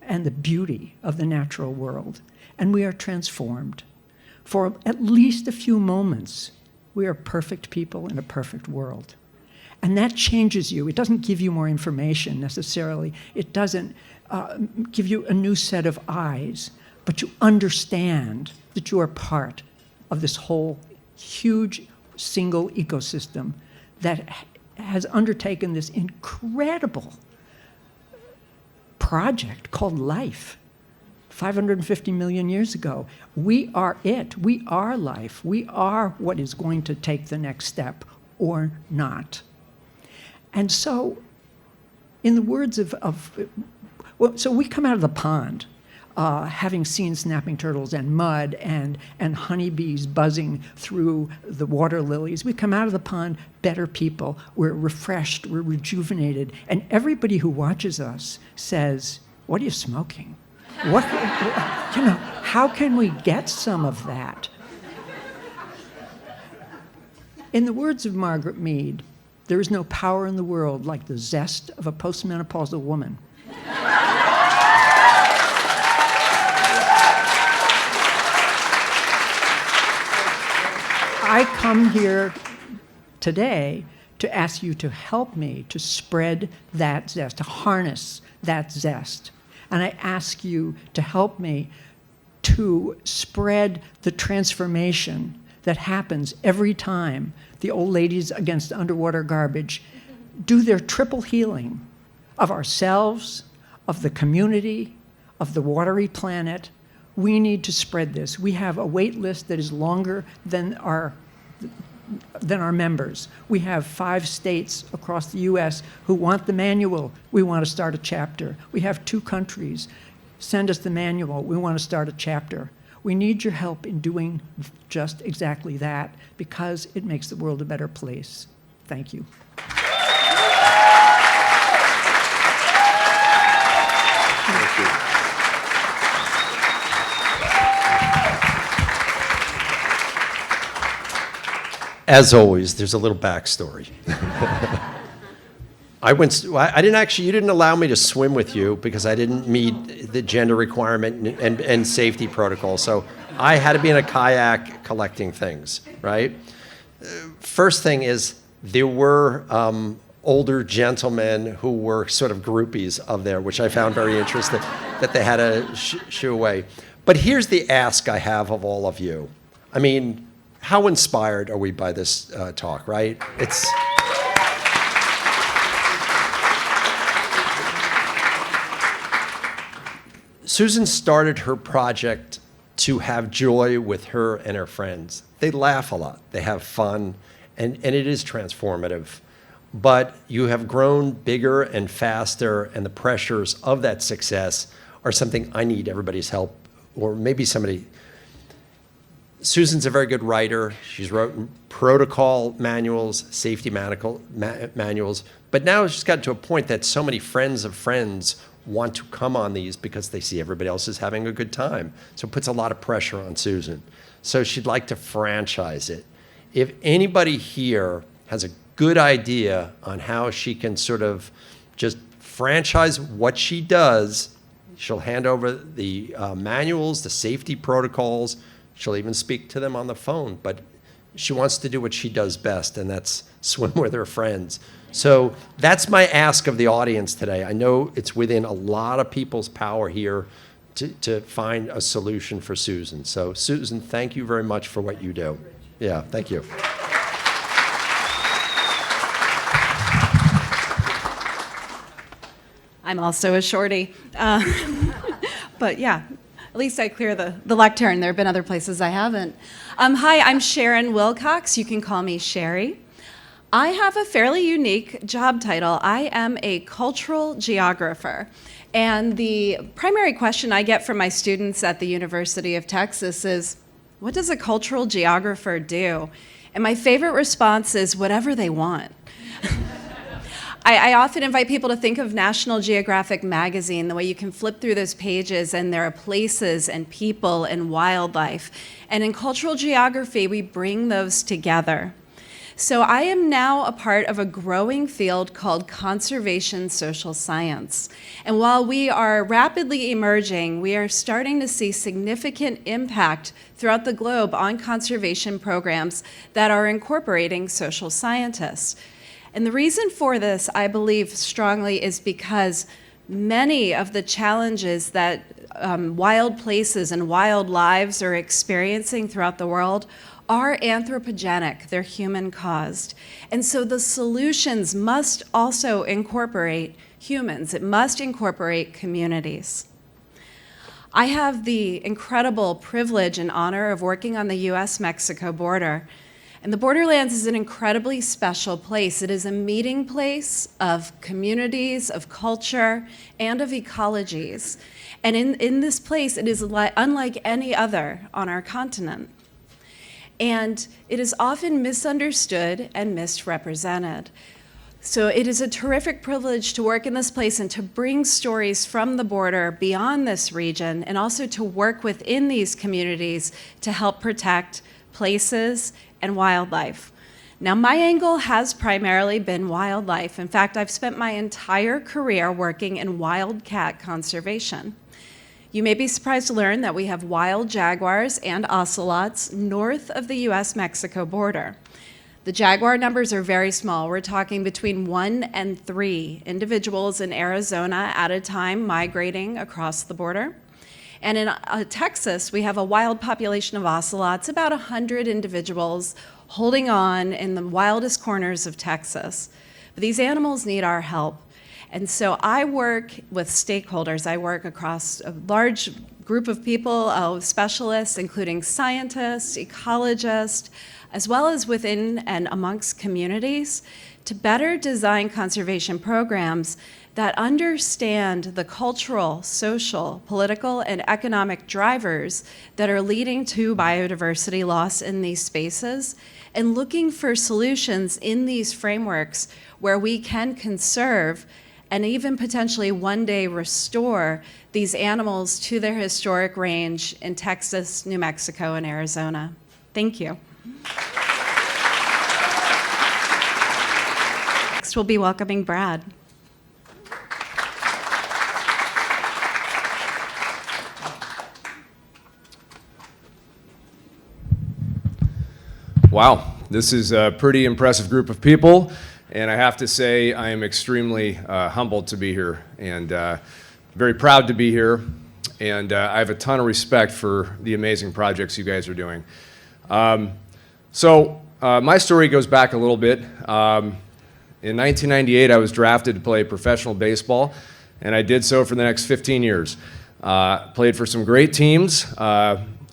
and the beauty of the natural world, and we are transformed. For at least a few moments, we are perfect people in a perfect world. And that changes you. It doesn't give you more information necessarily. It doesn't give you a new set of eyes, but you understand that you are part of this whole huge single ecosystem that has undertaken this incredible project called life 550 million years ago. We are it. We are life. We are what is going to take the next step or not. And so, in the words so we come out of the pond, having seen snapping turtles and mud and honeybees buzzing through the water lilies. We come out of the pond better people. We're refreshed, we're rejuvenated, and everybody who watches us says, "What are you smoking? How can we get some of that?" In the words of Margaret Mead, there is no power in the world like the zest of a postmenopausal woman. I come here today to ask you to help me to spread that zest, to harness that zest. And I ask you to help me to spread the transformation that happens every time the old ladies against underwater garbage do their triple healing of ourselves, of the community, of the watery planet. We need to spread this. We have a wait list that is longer than our members. We have 5 states across the US who want the manual. We want to start a chapter. We have 2 countries. Send us the manual. We want to start a chapter. We need your help in doing just exactly that because it makes the world a better place. Thank you. Thank you. As always, there's a little backstory. You didn't allow me to swim with you because I didn't meet the gender requirement and safety protocol. So I had to be in a kayak collecting things, right? First thing is there were older gentlemen who were sort of groupies of there, which I found very interesting that they had to shoo away. But here's the ask I have of all of you. I mean, how inspired are we by this talk, right? Susan started her project to have joy with her and her friends. They laugh a lot, they have fun, and it is transformative. But you have grown bigger and faster, and the pressures of that success are something I need everybody's help, or maybe somebody. Susan's a very good writer. She's written protocol manuals, safety manuals, but now she's gotten to a point that so many friends of friends want to come on these because they see everybody else is having a good time. So it puts a lot of pressure on Susan. So she'd like to franchise it. If anybody here has a good idea on how she can sort of just franchise what she does, she'll hand over the manuals, the safety protocols. She'll even speak to them on the phone, but she wants to do what she does best, and that's swim with her friends. So that's my ask of the audience today. I know it's within a lot of people's power here to find a solution for Susan. So Susan, thank you very much for what you do. Yeah, thank you. I'm also a shorty. But yeah, at least I clear the lectern. There have been other places I haven't. Hi, I'm Sharon Wilcox. You can call me Sherry. I have a fairly unique job title. I am a cultural geographer. And the primary question I get from my students at the University of Texas is, what does a cultural geographer do? And my favorite response is, whatever they want. I often invite people to think of National Geographic magazine, the way you can flip through those pages and there are places and people and wildlife. And in cultural geography, we bring those together. So I am now a part of a growing field called conservation social science. And while we are rapidly emerging, we are starting to see significant impact throughout the globe on conservation programs that are incorporating social scientists. And the reason for this, I believe strongly, is because many of the challenges that wild places and wild lives are experiencing throughout the world are anthropogenic, they're human-caused. And so the solutions must also incorporate humans. It must incorporate communities. I have the incredible privilege and honor of working on the US-Mexico border. And the borderlands is an incredibly special place. It is a meeting place of communities, of culture, and of ecologies. And in this place, it is unlike any other on our continent. And it is often misunderstood and misrepresented. So it is a terrific privilege to work in this place and to bring stories from the border beyond this region, and also to work within these communities to help protect places and wildlife. Now, my angle has primarily been wildlife. In fact, I've spent my entire career working in wildcat conservation. You may be surprised to learn that we have wild jaguars and ocelots north of the US-Mexico border. The jaguar numbers are very small. We're talking between 1 and 3 individuals in Arizona at a time migrating across the border. And in Texas, we have a wild population of ocelots, about 100 individuals holding on in the wildest corners of Texas. But these animals need our help. And so I work with stakeholders. I work across a large group of people, specialists, including scientists, ecologists, as well as within and amongst communities, to better design conservation programs that understand the cultural, social, political, and economic drivers that are leading to biodiversity loss in these spaces, and looking for solutions in these frameworks where we can conserve and even potentially one day restore these animals to their historic range in Texas, New Mexico, and Arizona. Thank you. Next, we'll be welcoming Brad. Wow, this is a pretty impressive group of people, and I have to say I am extremely humbled to be here and very proud to be here, and I have a ton of respect for the amazing projects you guys are doing. My story goes back a little bit. In 1998, I was drafted to play professional baseball, and I did so for the next 15 years. Played for some great teams.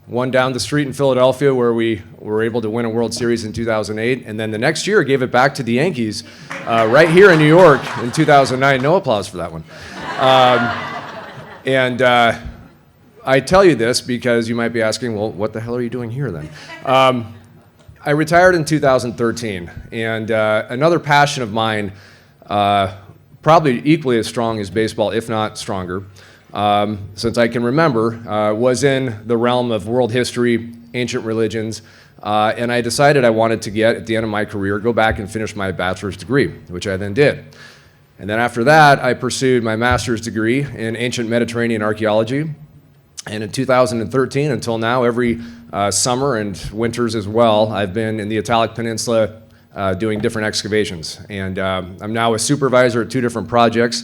One down the street in Philadelphia where we were able to win a World Series in 2008, and then the next year gave it back to the Yankees right here in New York in 2009. No applause for that one. I tell you this because you might be asking, well, what the hell are you doing here then? I retired in 2013, and another passion of mine, probably equally as strong as baseball, if not stronger, since I can remember, was in the realm of world history, ancient religions, and I decided I wanted to get, at the end of my career, go back and finish my bachelor's degree, which I then did. And then after that, I pursued my master's degree in ancient Mediterranean archaeology. And in 2013 until now, every summer and winters as well, I've been in the Italic Peninsula doing different excavations. And I'm now a supervisor at 2 different projects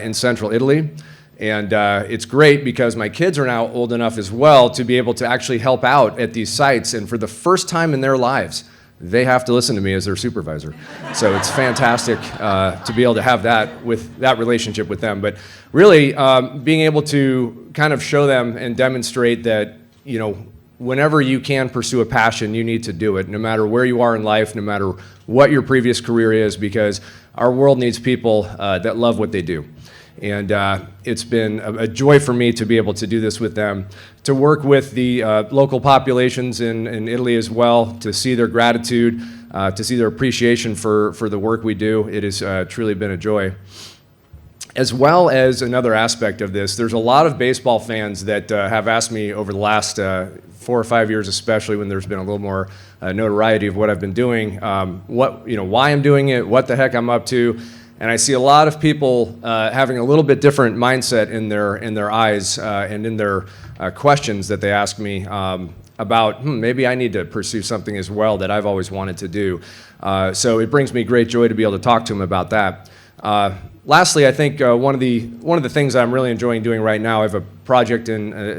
in central Italy. And it's great because my kids are now old enough as well to be able to actually help out at these sites. And for the first time in their lives, they have to listen to me as their supervisor. So it's fantastic to be able to have that relationship with them. But really, being able to kind of show them and demonstrate that, you know, whenever you can pursue a passion, you need to do it, no matter where you are in life, no matter what your previous career is, because our world needs people that love what they do. And it's been a joy for me to be able to do this with them, to work with the local populations in Italy as well, to see their gratitude, to see their appreciation for the work we do. It has truly been a joy. As well as another aspect of this, there's a lot of baseball fans that have asked me over the last 4 or 5 years, especially when there's been a little more notoriety of what I've been doing, why I'm doing it, what the heck I'm up to. And I see a lot of people having a little bit different mindset in their eyes and in their questions that they ask me about, maybe I need to pursue something as well that I've always wanted to do. So it brings me great joy to be able to talk to them about that. Lastly, I think one of the things I'm really enjoying doing right now, I have a project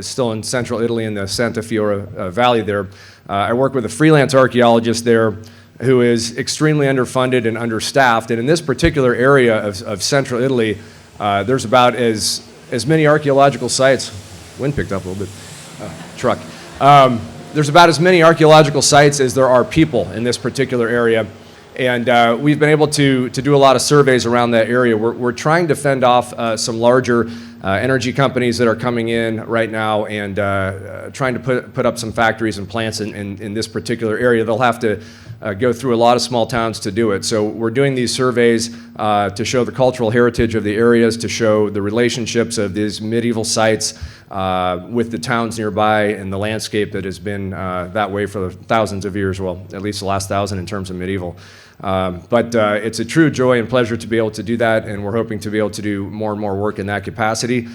still in central Italy in the Santa Fiora Valley there. I work with a freelance archaeologist there who is extremely underfunded and understaffed. And in this particular area of central Italy, there's about as many archaeological sites. Wind picked up a little bit. Truck. There's about as many archaeological sites as there are people in this particular area. And we've been able to do a lot of surveys around that area. We're trying to fend off some larger energy companies that are coming in right now and trying to put up some factories and plants in this particular area. They'll have to go through a lot of small towns to do it. So we're doing these surveys to show the cultural heritage of the areas, to show the relationships of these medieval sites with the towns nearby and the landscape that has been that way for thousands of years, well, at least the last 1,000 in terms of medieval. But it's a true joy and pleasure to be able to do that, and we're hoping to be able to do more and more work in that capacity.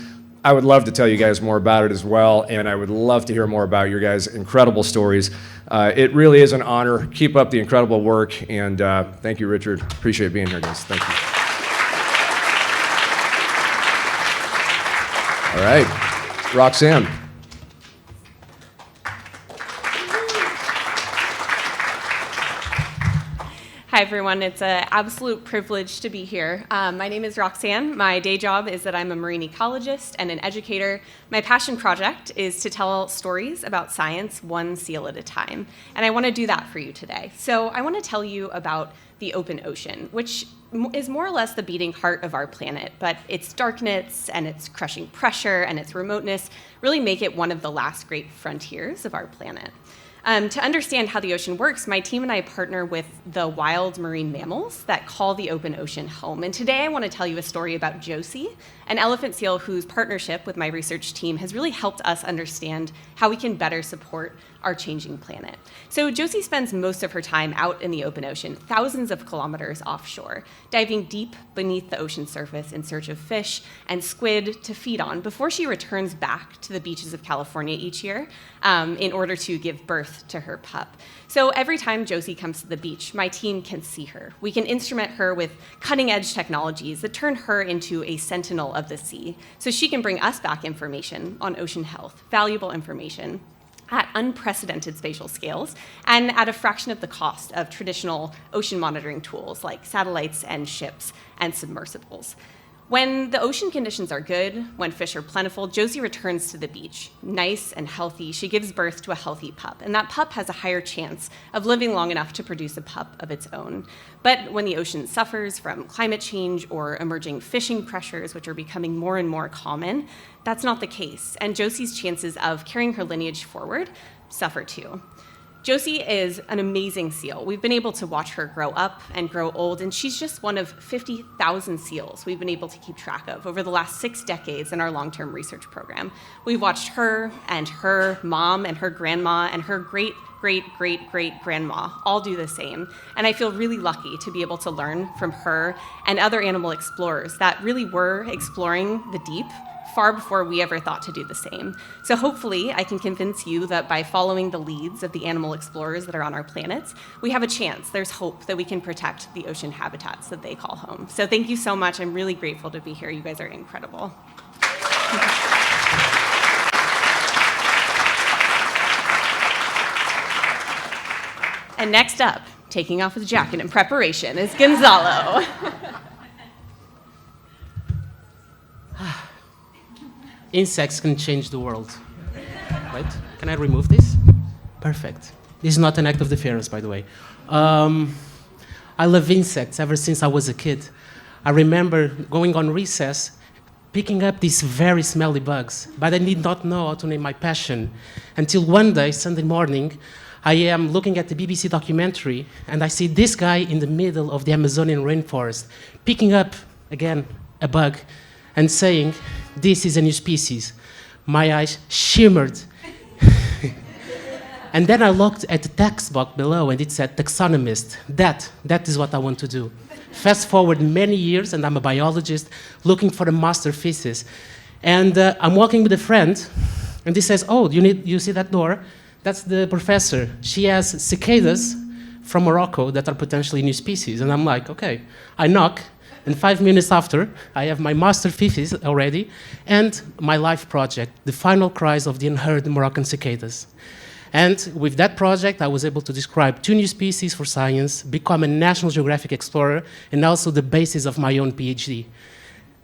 I would love to tell you guys more about it as well, and I would love to hear more about your guys' incredible stories. It really is an honor. Keep up the incredible work, and thank you, Richard. Appreciate being here, guys. Thank you. All right, Roxanne. Hi, everyone. It's an absolute privilege to be here. My name is Roxanne. My day job is that I'm a marine ecologist and an educator. My passion project is to tell stories about science one seal at a time. And I want to do that for you today. So I want to tell you about the open ocean, which is more or less the beating heart of our planet. But its darkness and its crushing pressure and its remoteness really make it one of the last great frontiers of our planet. To understand how the ocean works, my team and I partner with the wild marine mammals that call the open ocean home. And today I want to tell you a story about Josie, an elephant seal whose partnership with my research team has really helped us understand how we can better support our changing planet. So Josie spends most of her time out in the open ocean, thousands of kilometers offshore, diving deep beneath the ocean surface in search of fish and squid to feed on before she returns back to the beaches of California each year in order to give birth to her pup. So every time Josie comes to the beach, my team can see her. We can instrument her with cutting-edge technologies that turn her into a sentinel of the sea, so she can bring us back information on ocean health, valuable information at unprecedented spatial scales and at a fraction of the cost of traditional ocean monitoring tools like satellites and ships and submersibles. When the ocean conditions are good, when fish are plentiful, Josie returns to the beach, nice and healthy. She gives birth to a healthy pup, and that pup has a higher chance of living long enough to produce a pup of its own. But when the ocean suffers from climate change or emerging fishing pressures, which are becoming more and more common, that's not the case, and Josie's chances of carrying her lineage forward suffer too. Josie is an amazing seal. We've been able to watch her grow up and grow old, and she's just one of 50,000 seals we've been able to keep track of over the last 6 decades in our long-term research program. We've watched her mom and her grandma and her great-great-great-great-grandma all do the same. And I feel really lucky to be able to learn from her and other animal explorers that really were exploring the deep far before we ever thought to do the same. So hopefully I can convince you that by following the leads of the animal explorers that are on our planets, we have a chance, there's hope that we can protect the ocean habitats that they call home. So thank you so much. I'm really grateful to be here. You guys are incredible. And next up, taking off his jacket in preparation, is Gonzalo. Insects can change the world, right? Can I remove this? Perfect. This is not an act of deference, by the way. I love insects ever since I was a kid. I remember going on recess, picking up these very smelly bugs, but I did not know how to name my passion until one day, Sunday morning, I am looking at the BBC documentary and I see this guy in the middle of the Amazonian rainforest, picking up, again, a bug and saying, "This is a new species." My eyes shimmered. And then I looked at the text box below and it said taxonomist. That is what I want to do. Fast forward many years and I'm a biologist looking for a master thesis. And I'm walking with a friend and he says, "Oh, you see that door? That's the professor. She has cicadas from Morocco that are potentially new species." And I'm like, okay. I knock. And 5 minutes after, I have my master thesis already and my life project, The Final Cries of the Unheard Moroccan Cicadas. And with that project, I was able to describe 2 new species for science, become a National Geographic explorer, and also the basis of my own PhD.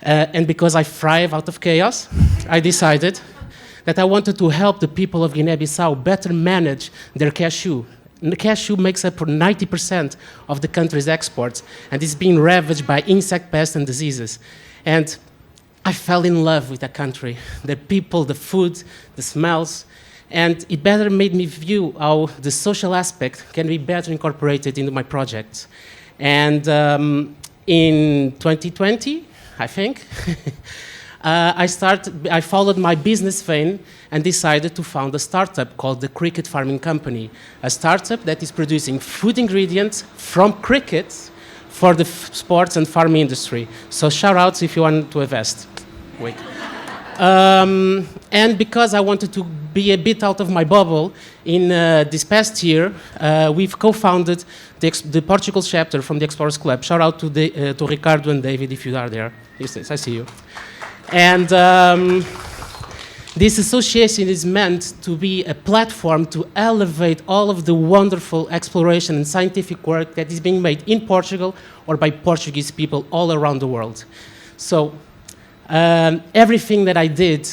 And because I thrive out of chaos, I decided that I wanted to help the people of Guinea-Bissau better manage their cashew. And the cashew makes up for 90% of the country's exports, and it's being ravaged by insect pests and diseases. And I fell in love with the country, the people, the food, the smells, and it better made me view how the social aspect can be better incorporated into my projects. And in 2020, I think, I followed my business vein and decided to found a startup called the Cricket Farming Company, a startup that is producing food ingredients from crickets for the sports and farming industry. So shout outs if you want to invest. Wait. And because I wanted to be a bit out of my bubble, in this past year, we've co-founded the Portugal chapter from the Explorers Club. Shout out to Ricardo and David if you are there. Yes, I see you. And this association is meant to be a platform to elevate all of the wonderful exploration and scientific work that is being made in Portugal or by Portuguese people all around the world. So everything that I did,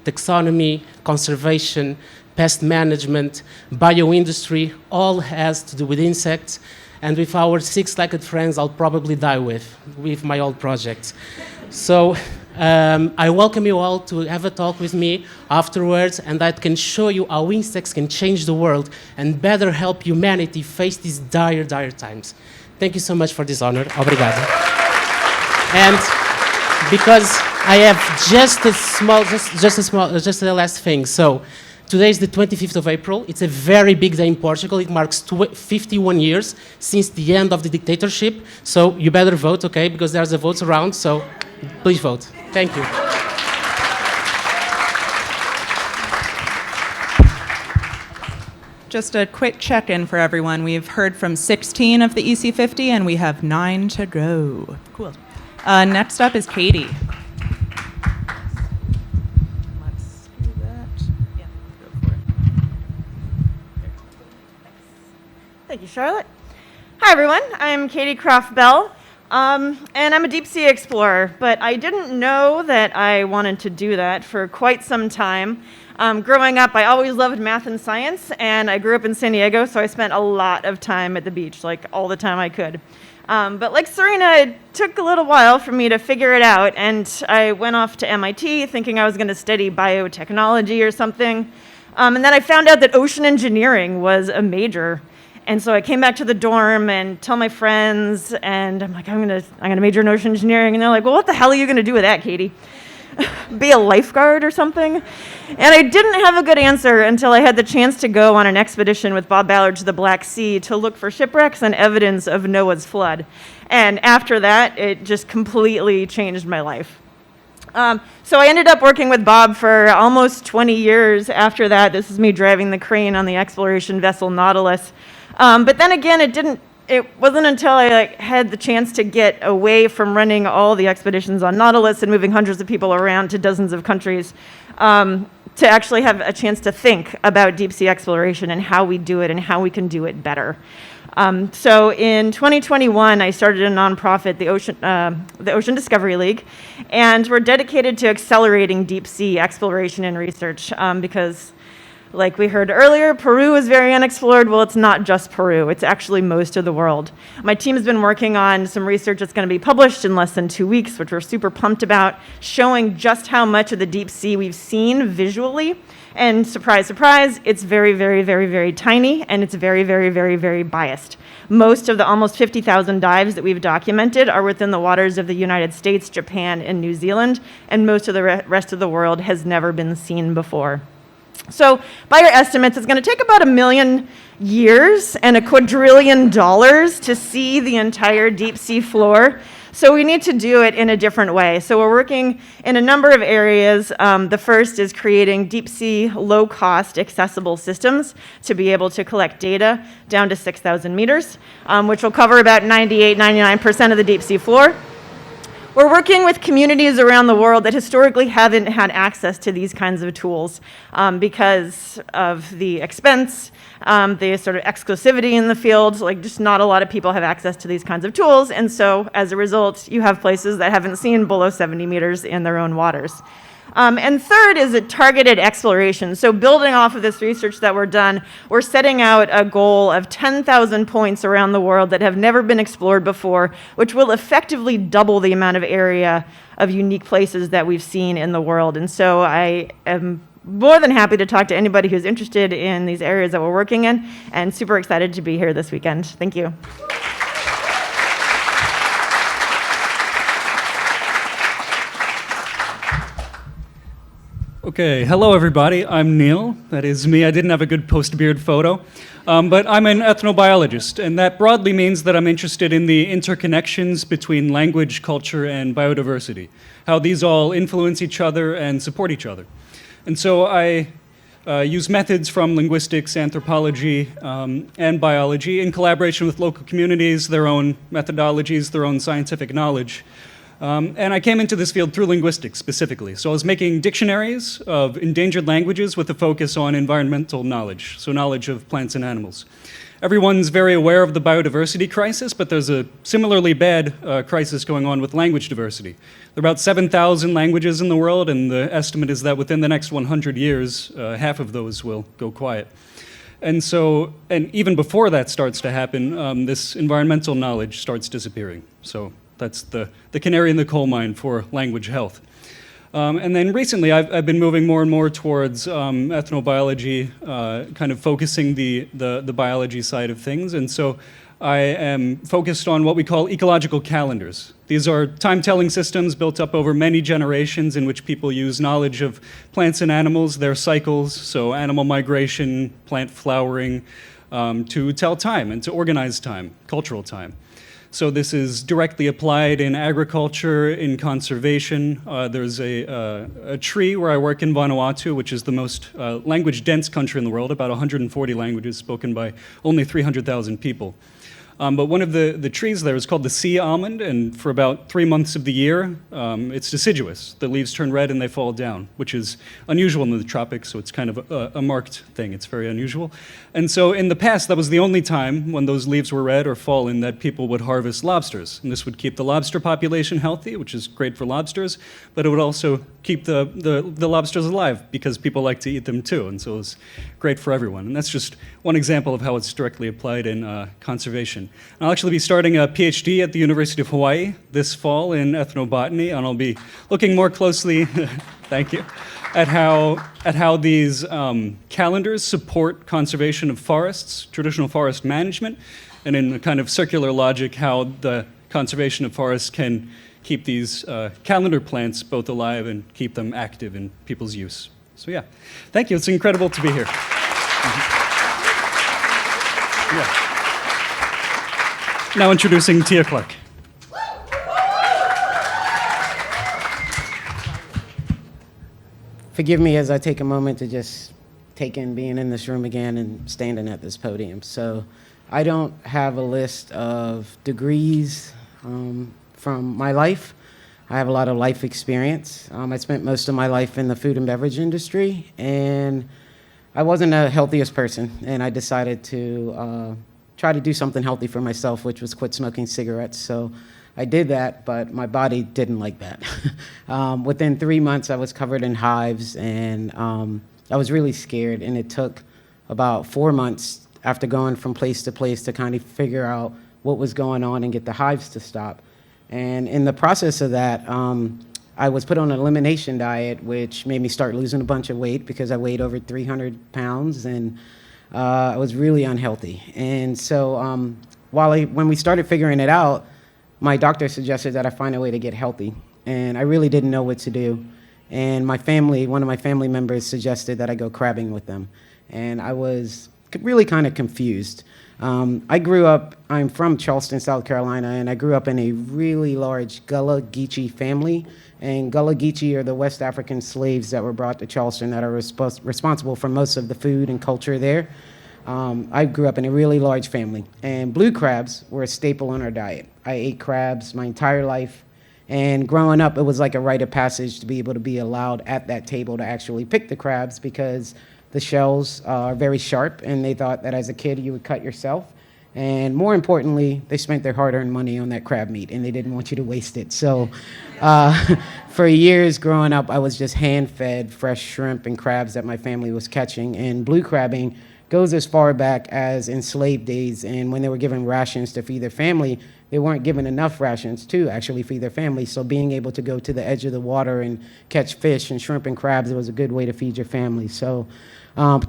taxonomy, conservation, pest management, bioindustry, all has to do with insects. And with our 6-legged friends, I'll probably die with my old projects. So I welcome you all to have a talk with me afterwards, and I can show you how insects can change the world and better help humanity face these dire, dire times. Thank you so much for this honor. Obrigado. And because I have just the last thing. So today is the 25th of April. It's a very big day in Portugal. It marks 51 years since the end of the dictatorship. So you better vote, okay? Because there's a vote around. So please vote. Thank you. Just a quick check-in for everyone. We've heard from 16 of the EC50, and we have 9 to go. Cool. Next up is Katie. Let's do that. Yeah, go for it. Thank you, Charlotte. Hi, everyone. I'm Katie Croft Bell. And I'm a deep sea explorer, but I didn't know that I wanted to do that for quite some time. Growing up, I always loved math and science, and I grew up in San Diego, so I spent a lot of time at the beach, like all the time I could. But like Serena, it took a little while for me to figure it out, and I went off to MIT thinking I was going to study biotechnology or something. And then I found out that ocean engineering was a major. And so I came back to the dorm and tell my friends, and I'm like, I'm gonna major in ocean engineering. And they're like, well, what the hell are you gonna do with that, Katie? Be a lifeguard or something? And I didn't have a good answer until I had the chance to go on an expedition with Bob Ballard to the Black Sea to look for shipwrecks and evidence of Noah's flood. And after that, it just completely changed my life. So I ended up working with Bob for almost 20 years after that. This is me driving the crane on the exploration vessel Nautilus. But then again, it wasn't until I had the chance to get away from running all the expeditions on Nautilus and moving hundreds of people around to dozens of countries to actually have a chance to think about deep sea exploration and how we do it and how we can do it better. So in 2021, I started a nonprofit, the Ocean Discovery League, and we're dedicated to accelerating deep sea exploration and research because, like we heard earlier, Peru is very unexplored. Well, it's not just Peru. It's actually most of the world. My team has been working on some research that's going to be published in less than 2 weeks, which we're super pumped about, showing just how much of the deep sea we've seen visually. And surprise, surprise, it's very, very, very, very tiny, and it's very, very, very, very biased. Most of the almost 50,000 dives that we've documented are within the waters of the United States, Japan, and New Zealand, and most of the rest of the world has never been seen before. So by our estimates, it's going to take about 1 million years and $2 quadrillion to see the entire deep sea floor. So we need to do it in a different way. So we're working in a number of areas. The first is creating deep sea, low-cost, accessible systems to be able to collect data down to 6,000 meters, which will cover about 98-99% of the deep sea floor. We're working with communities around the world that historically haven't had access to these kinds of tools because of the expense, the sort of exclusivity in the field. Like, just not a lot of people have access to these kinds of tools. And so as a result, you have places that haven't seen below 70 meters in their own waters. And third is a targeted exploration. So building off of this research that we're setting out a goal of 10,000 points around the world that have never been explored before, which will effectively double the amount of area of unique places that we've seen in the world. And so I am more than happy to talk to anybody who's interested in these areas that we're working in, and super excited to be here this weekend. Thank you. Okay, hello everybody, I'm Neil, that is me. I didn't have a good post-beard photo, but I'm an ethnobiologist, and that broadly means that I'm interested in the interconnections between language, culture, and biodiversity, how these all influence each other and support each other. And so I use methods from linguistics, anthropology, and biology in collaboration with local communities, their own methodologies, their own scientific knowledge. And I came into this field through linguistics specifically. So I was making dictionaries of endangered languages with a focus on environmental knowledge, so knowledge of plants and animals. Everyone's very aware of the biodiversity crisis, but there's a similarly bad crisis going on with language diversity. There are about 7,000 languages in the world, and the estimate is that within the next 100 years, half of those will go quiet. And so, and even before that starts to happen, this environmental knowledge starts disappearing. So that's the canary in the coal mine for language health. And then recently, I've been moving more and more towards ethnobiology, kind of focusing the biology side of things. And so I am focused on what we call ecological calendars. These are time-telling systems built up over many generations in which people use knowledge of plants and animals, their cycles, so animal migration, plant flowering, to tell time and to organize time, cultural time. So this is directly applied in agriculture, in conservation. There's a tree where I work in Vanuatu, which is the most language-dense country in the world, about 140 languages spoken by only 300,000 people. But one of the trees there is called the sea almond, and for about 3 months of the year, it's deciduous. The leaves turn red and they fall down, which is unusual in the tropics, so it's kind of a marked thing. It's very unusual. And so in the past, that was the only time when those leaves were red or fallen that people would harvest lobsters. And this would keep the lobster population healthy, which is great for lobsters, but it would also keep the lobsters alive because people like to eat them too, and so it's great for everyone. And that's just one example of how it's directly applied in conservation. I'll actually be starting a PhD at the University of Hawaii this fall in ethnobotany, and I'll be looking more closely, thank you, at how these calendars support conservation of forests, traditional forest management, and in a kind of circular logic, how the conservation of forests can keep these calendar plants both alive and keep them active in people's use. So yeah, thank you. It's incredible to be here. Yeah. Now introducing Tia Clark. Forgive me as I take a moment to just take in being in this room again and standing at this podium. So I don't have a list of degrees from my life. I have a lot of life experience. I spent most of my life in the food and beverage industry, and I wasn't the healthiest person, and I decided to try to do something healthy for myself, which was quit smoking cigarettes. So I did that, but my body didn't like that. Within 3 months, I was covered in hives, and I was really scared, and it took about 4 months after going from place to place to kind of figure out what was going on and get the hives to stop. And in the process of that, I was put on an elimination diet, which made me start losing a bunch of weight because I weighed over 300 pounds, and I was really unhealthy. And so when we started figuring it out, my doctor suggested that I find a way to get healthy, and I really didn't know what to do. And one of my family members suggested that I go crabbing with them, and I was really kind of confused. I'm from Charleston, South Carolina, and I grew up in a really large Gullah Geechee family. And Gullah Geechee are the West African slaves that were brought to Charleston that are responsible for most of the food and culture there. I grew up in a really large family, and blue crabs were a staple in our diet. I ate crabs my entire life, and growing up, it was like a rite of passage to be able to be allowed at that table to actually pick the crabs because the shells are very sharp, and they thought that as a kid you would cut yourself. And more importantly, they spent their hard-earned money on that crab meat, and they didn't want you to waste it. So for years growing up, I was just hand-fed fresh shrimp and crabs that my family was catching. And blue crabbing goes as far back as enslaved days, and when they were given rations to feed their family, they weren't given enough rations to actually feed their family. So being able to go to the edge of the water and catch fish and shrimp and crabs, it was a good way to feed your family. So by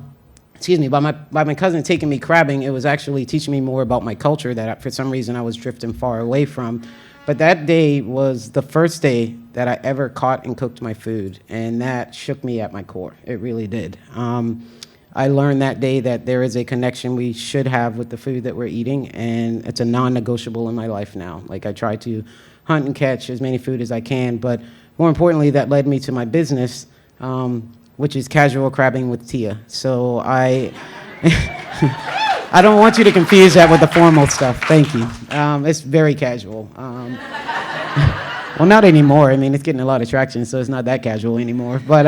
my cousin taking me crabbing, it was actually teaching me more about my culture that for some reason I was drifting far away from. But that day was the first day that I ever caught and cooked my food, and that shook me at my core. It really did. I learned that day that there is a connection we should have with the food that we're eating, and it's a non-negotiable in my life now. Like, I try to hunt and catch as many food as I can, but more importantly, that led me to my business, which is casual crabbing with Tia. So I don't want you to confuse that with the formal stuff. Thank you. It's very casual. Well, not anymore. I mean, it's getting a lot of traction, so it's not that casual anymore. But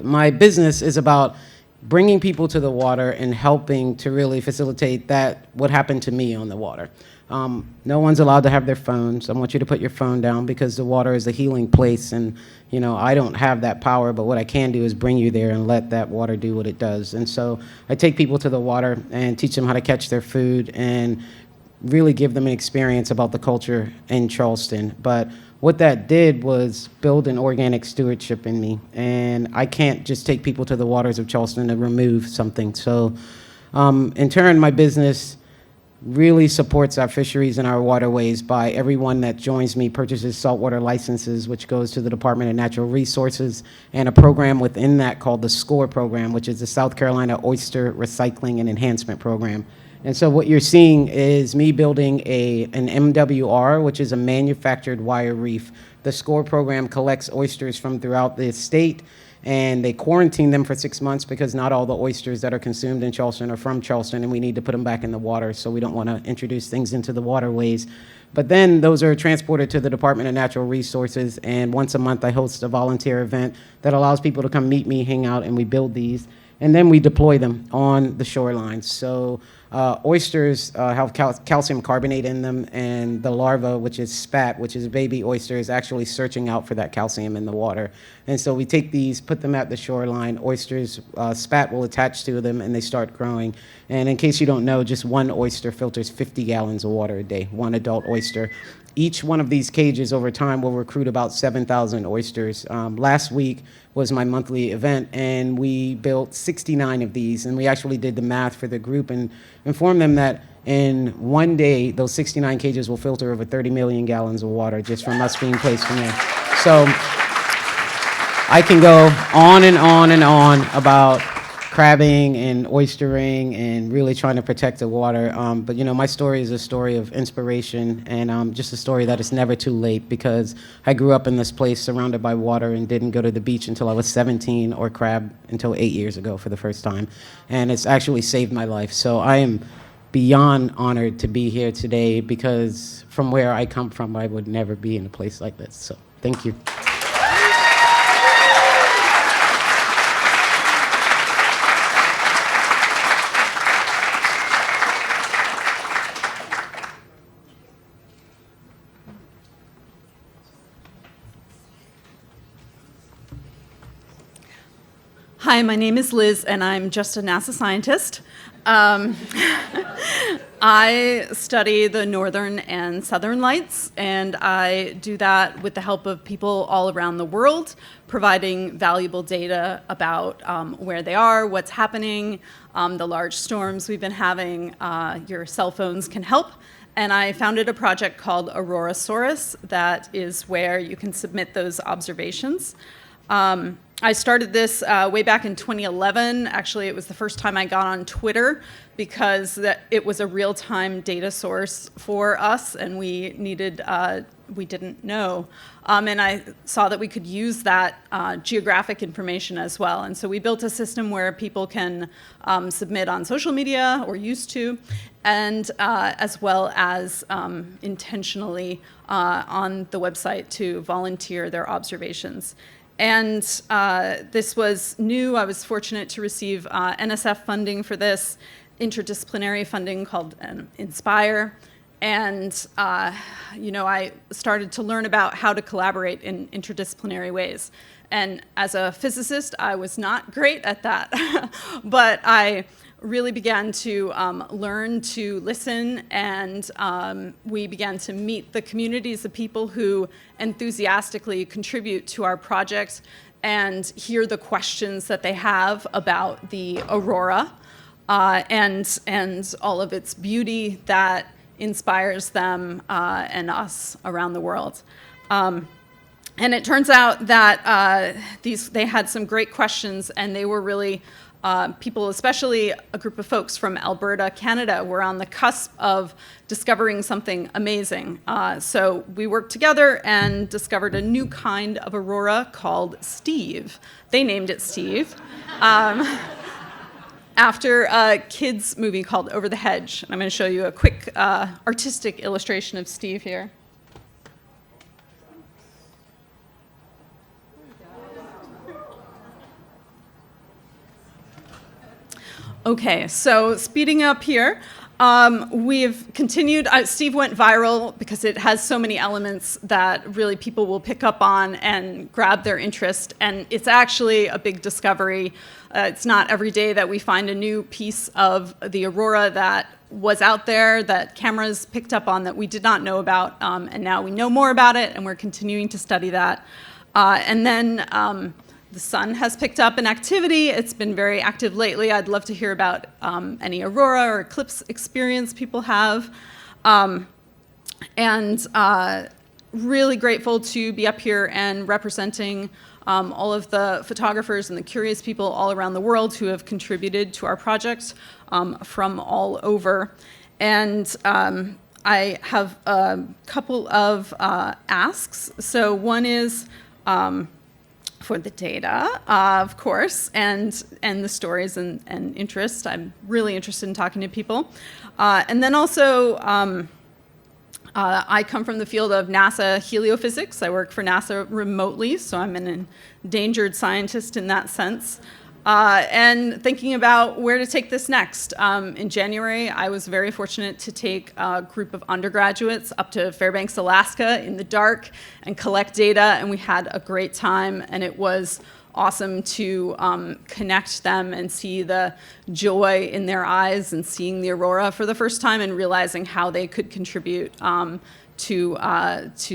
my business is about bringing people to the water and helping to really facilitate what happened to me on the water. No one's allowed to have their phones. I want you to put your phone down because the water is a healing place, and I don't have that power, but what I can do is bring you there and let that water do what it does. And so I take people to the water and teach them how to catch their food and really give them an experience about the culture in Charleston. But what that did was build an organic stewardship in me, and I can't just take people to the waters of Charleston and remove something. So in turn, my business really supports our fisheries and our waterways by everyone that joins me purchases saltwater licenses, which goes to the Department of Natural Resources, and a program within that called the SCORE program, which is the South Carolina Oyster Recycling and Enhancement Program. And so what you're seeing is me building an MWR, which is a manufactured wire reef. The SCORE program collects oysters from throughout the state and they quarantine them for 6 months because not all the oysters that are consumed in Charleston are from Charleston, and we need to put them back in the water, so we don't want to introduce things into the waterways. But then those are transported to the Department of Natural Resources, and once a month I host a volunteer event that allows people to come meet me, hang out, and we build these. And then we deploy them on the shoreline. So oysters have calcium carbonate in them, and the larva, which is spat, which is a baby oyster, is actually searching out for that calcium in the water. And so we take these, put them at the shoreline. Oysters, spat will attach to them, and they start growing. And in case you don't know, just one oyster filters 50 gallons of water a day, one adult oyster. Each one of these cages over time will recruit about 7,000 oysters. Last week was my monthly event, and we built 69 of these, and we actually did the math for the group and informed them that in one day, those 69 cages will filter over 30 million gallons of water just from us being placed in there. So I can go on and on and on about crabbing and oystering and really trying to protect the water. But you know, my story is a story of inspiration and just a story that it's never too late, because I grew up in this place surrounded by water and didn't go to the beach until I was 17 or crab until 8 years ago for the first time. And it's actually saved my life. So I am beyond honored to be here today, because from where I come from, I would never be in a place like this. So thank you. Hi, my name is Liz, and I'm just a NASA scientist. I study the northern and southern lights, and I do that with the help of people all around the world, providing valuable data about where they are, what's happening, the large storms we've been having. Your cell phones can help. And I founded a project called Aurorasaurus that is where you can submit those observations. I started this way back in 2011. Actually, it was the first time I got on Twitter, because it was a real-time data source for us, and we didn't know. And I saw that we could use that geographic information as well. And so we built a system where people can submit on social media, or used to, and as well as intentionally on the website to volunteer their observations. And this was new. I was fortunate to receive NSF funding for this, interdisciplinary funding called Inspire. And I started to learn about how to collaborate in interdisciplinary ways. And as a physicist, I was not great at that. But I really began to learn to listen, and we began to meet the communities of people who enthusiastically contribute to our project and hear the questions that they have about the aurora and all of its beauty that inspires them and us around the world. And it turns out that they had some great questions, and they were really people, especially a group of folks from Alberta, Canada, were on the cusp of discovering something amazing. So we worked together and discovered a new kind of aurora called Steve. They named it Steve, after a kids' movie called Over the Hedge. And I'm going to show you a quick artistic illustration of Steve here. Okay, so speeding up here, we've continued. Steve went viral because it has so many elements that really people will pick up on and grab their interest. And it's actually a big discovery. It's not every day that we find a new piece of the aurora that was out there that cameras picked up on that we did not know about. And now we know more about it, and we're continuing to study that. And then the sun has picked up in activity. It's been very active lately. I'd love to hear about any aurora or eclipse experience people have. And really grateful to be up here and representing all of the photographers and the curious people all around the world who have contributed to our project from all over. And I have a couple of asks. So one is, for the data, of course, and the stories and interest. I'm really interested in talking to people. And then also, I come from the field of NASA heliophysics. I work for NASA remotely, so I'm an endangered scientist in that sense. And thinking about where to take this next. In January, I was very fortunate to take a group of undergraduates up to Fairbanks, Alaska in the dark and collect data, and we had a great time, and it was awesome to connect them and see the joy in their eyes and seeing the aurora for the first time and realizing how they could contribute to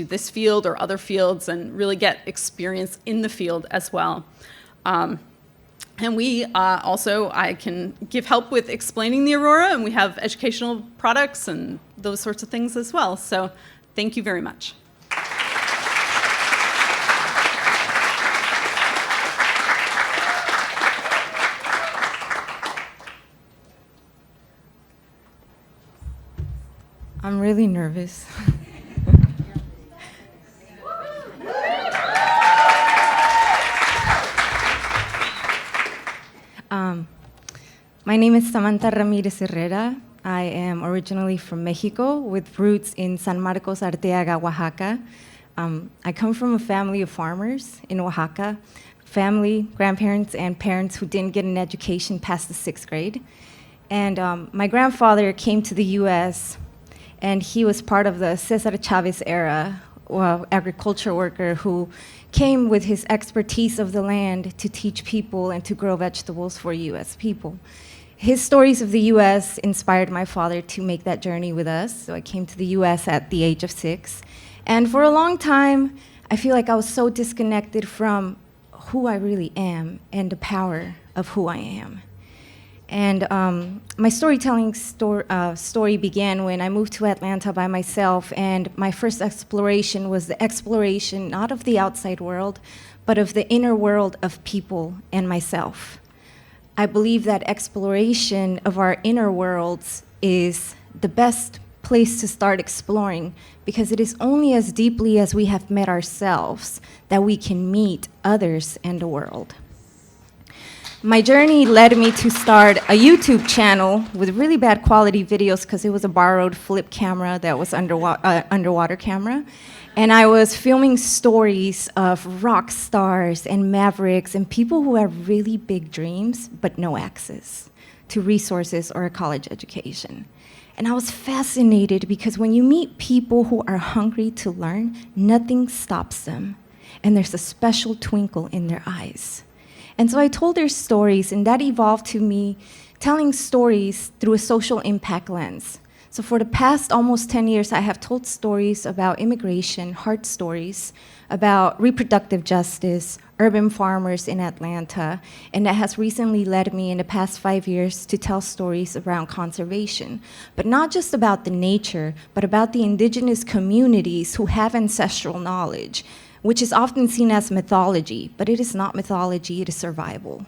this field or other fields and really get experience in the field as well. And we also, I can give help with explaining the aurora, and we have educational products and those sorts of things as well. So thank you very much. I'm really nervous. My name is Samantha Ramirez Herrera. I am originally from Mexico with roots in San Marcos Arteaga, Oaxaca. I come from a family of farmers in Oaxaca, family, grandparents, and parents who didn't get an education past the 6th grade. And my grandfather came to the US, and he was part of the Cesar Chavez era, agriculture worker who came with his expertise of the land to teach people and to grow vegetables for US people. His stories of the US inspired my father to make that journey with us. So I came to the US at the age of 6. And for a long time, I feel like I was so disconnected from who I really am and the power of who I am. And my storytelling story began when I moved to Atlanta by myself, and my first exploration was the exploration not of the outside world, but of the inner world of people and myself. I believe that exploration of our inner worlds is the best place to start exploring, because it is only as deeply as we have met ourselves that we can meet others and the world. My journey led me to start a YouTube channel with really bad quality videos because it was a borrowed flip camera that was underwater camera. And I was filming stories of rock stars and mavericks and people who have really big dreams but no access to resources or a college education. And I was fascinated because when you meet people who are hungry to learn, nothing stops them. And there's a special twinkle in their eyes. And so I told their stories, and that evolved to me telling stories through a social impact lens. So for the past almost 10 years, I have told stories about immigration, hard stories, about reproductive justice, urban farmers in Atlanta, and that has recently led me in the past 5 years to tell stories around conservation. But not just about the nature, but about the indigenous communities who have ancestral knowledge, which is often seen as mythology, but it is not mythology, it is survival.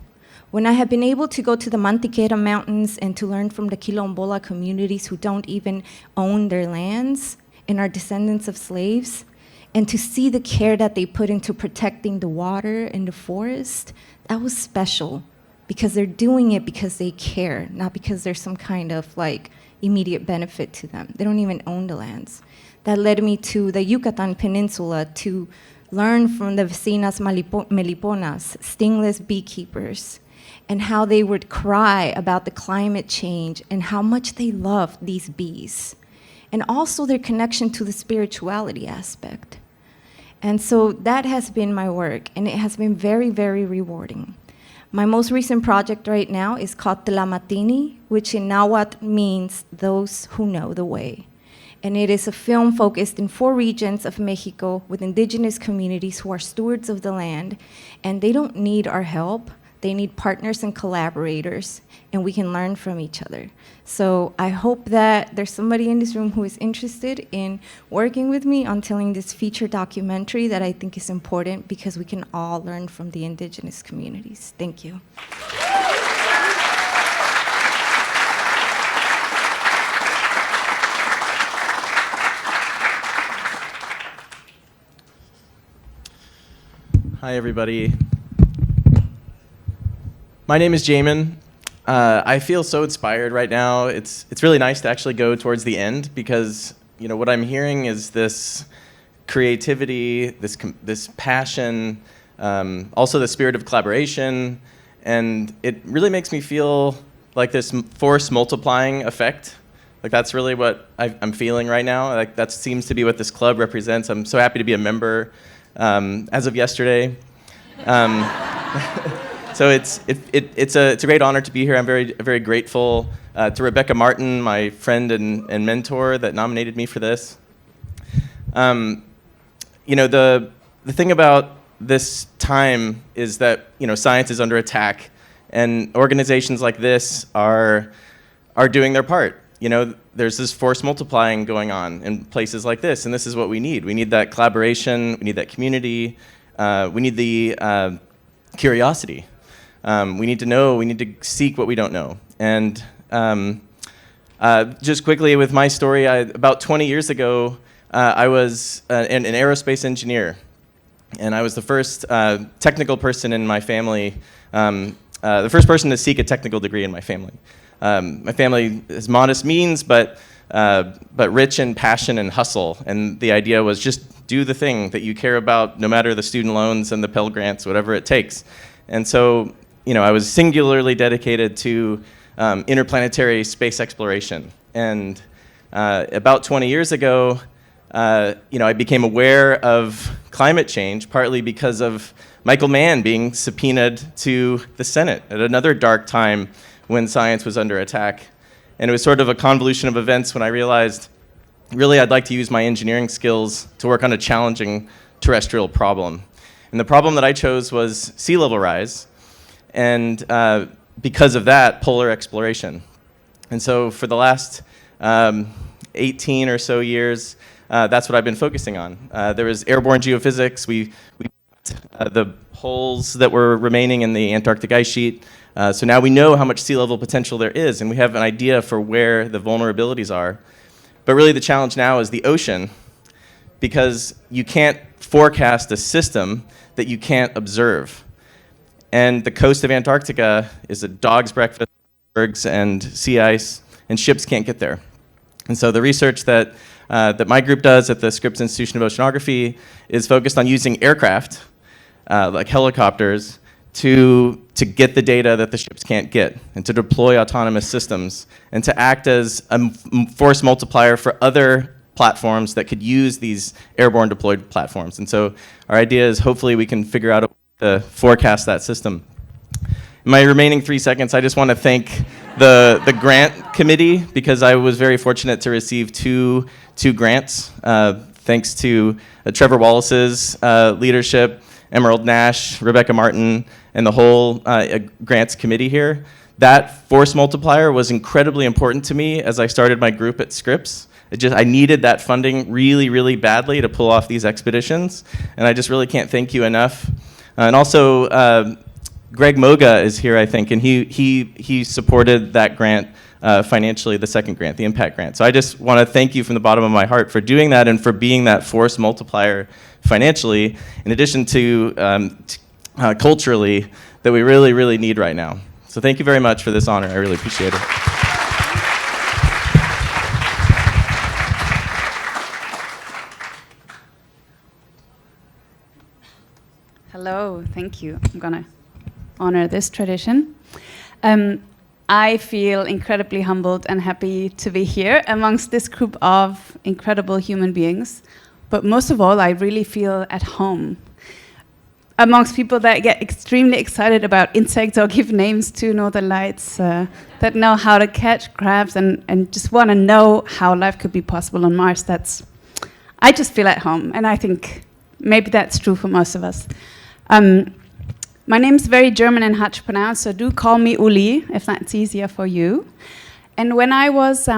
When I have been able to go to the Mantiqueira Mountains and to learn from the Quilombola communities who don't even own their lands and are descendants of slaves, and to see the care that they put into protecting the water and the forest, that was special, because they're doing it because they care, not because there's some kind of like immediate benefit to them. They don't even own the lands. That led me to the Yucatan Peninsula to learn from the vecinas meliponas, stingless beekeepers, and how they would cry about the climate change and how much they love these bees, and also their connection to the spirituality aspect. And so that has been my work, and it has been very, very rewarding. My most recent project right now is called Tlamatini, which in Nahuatl means those who know the way. And it is a film focused in 4 regions of Mexico with indigenous communities who are stewards of the land, and they don't need our help. They need partners and collaborators, and we can learn from each other. So I hope that there's somebody in this room who is interested in working with me on telling this feature documentary that I think is important, because we can all learn from the indigenous communities. Thank you. Hi, everybody. My name is Jamin. I feel so inspired right now. It's really nice to actually go towards the end because what I'm hearing is this creativity, this passion, also the spirit of collaboration, and it really makes me feel like this force multiplying effect. Like that's really what I'm feeling right now. Like that seems to be what this club represents. I'm so happy to be a member as of yesterday. So it's a great honor to be here. I'm very grateful to Rebecca Martin, my friend and mentor that nominated me for this. The thing about this time is that science is under attack, and organizations like this are doing their part. There's this force multiplying going on in places like this, and this is what we need. We need that collaboration. We need that community. We need the curiosity. We need to know. We need to seek what we don't know. And just quickly with my story, about 20 years ago, I was an aerospace engineer, and I was the first technical person in my family, the first person to seek a technical degree in my family. My family has modest means, but rich in passion and hustle. And the idea was just do the thing that you care about, no matter the student loans and the Pell Grants, whatever it takes. And so, I was singularly dedicated to interplanetary space exploration. And about 20 years ago, I became aware of climate change, partly because of Michael Mann being subpoenaed to the Senate at another dark time when science was under attack. And it was sort of a convolution of events when I realized, really, I'd like to use my engineering skills to work on a challenging terrestrial problem. And the problem that I chose was sea level rise, and because of that, polar exploration. And so for the last 18 or so years, that's what I've been focusing on. There was airborne geophysics. We the holes that were remaining in the Antarctic ice sheet. So now we know how much sea level potential there is, and we have an idea for where the vulnerabilities are. But really the challenge now is the ocean, because you can't forecast a system that you can't observe. And the coast of Antarctica is a dog's breakfast, bergs and sea ice, and ships can't get there. And so the research that my group does at the Scripps Institution of Oceanography is focused on using aircraft, like helicopters, to get the data that the ships can't get, and to deploy autonomous systems, and to act as a force multiplier for other platforms that could use these airborne deployed platforms. And so our idea is hopefully we can figure out a way to forecast that system. In my remaining 3 seconds, I just want to thank the grant committee, because I was very fortunate to receive two grants, thanks to Trevor Wallace's leadership, Emerald Nash, Rebecca Martin, and the whole grants committee here. That force multiplier was incredibly important to me as I started my group at Scripps. I needed that funding really, really badly to pull off these expeditions, and I just really can't thank you enough. And also, Greg Moga is here, I think, and he supported that grant financially, the second grant, the impact grant. So I just want to thank you from the bottom of my heart for doing that and for being that force multiplier financially, in addition to culturally, that we really, really need right now. So thank you very much for this honor. I really appreciate it. Hello, thank you. I'm going to honor this tradition. I feel incredibly humbled and happy to be here amongst this group of incredible human beings. But most of all, I really feel at home amongst people that get extremely excited about insects or give names to northern lights, that know how to catch crabs and just want to know how life could be possible on Mars. I just feel at home, and I think maybe that's true for most of us. My name's very German and hard to pronounce, so do call me Uli, if that's easier for you. And when I was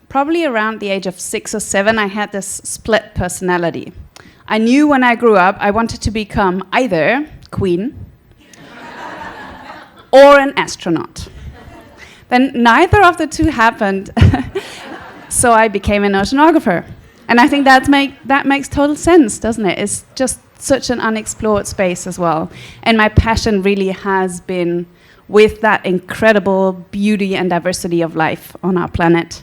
probably around the age of 6 or 7, I had this split personality. I knew when I grew up I wanted to become either queen or an astronaut. Then neither of the two happened, so I became an oceanographer. And I think that makes total sense, doesn't it? It's just such an unexplored space as well. And my passion really has been with that incredible beauty and diversity of life on our planet.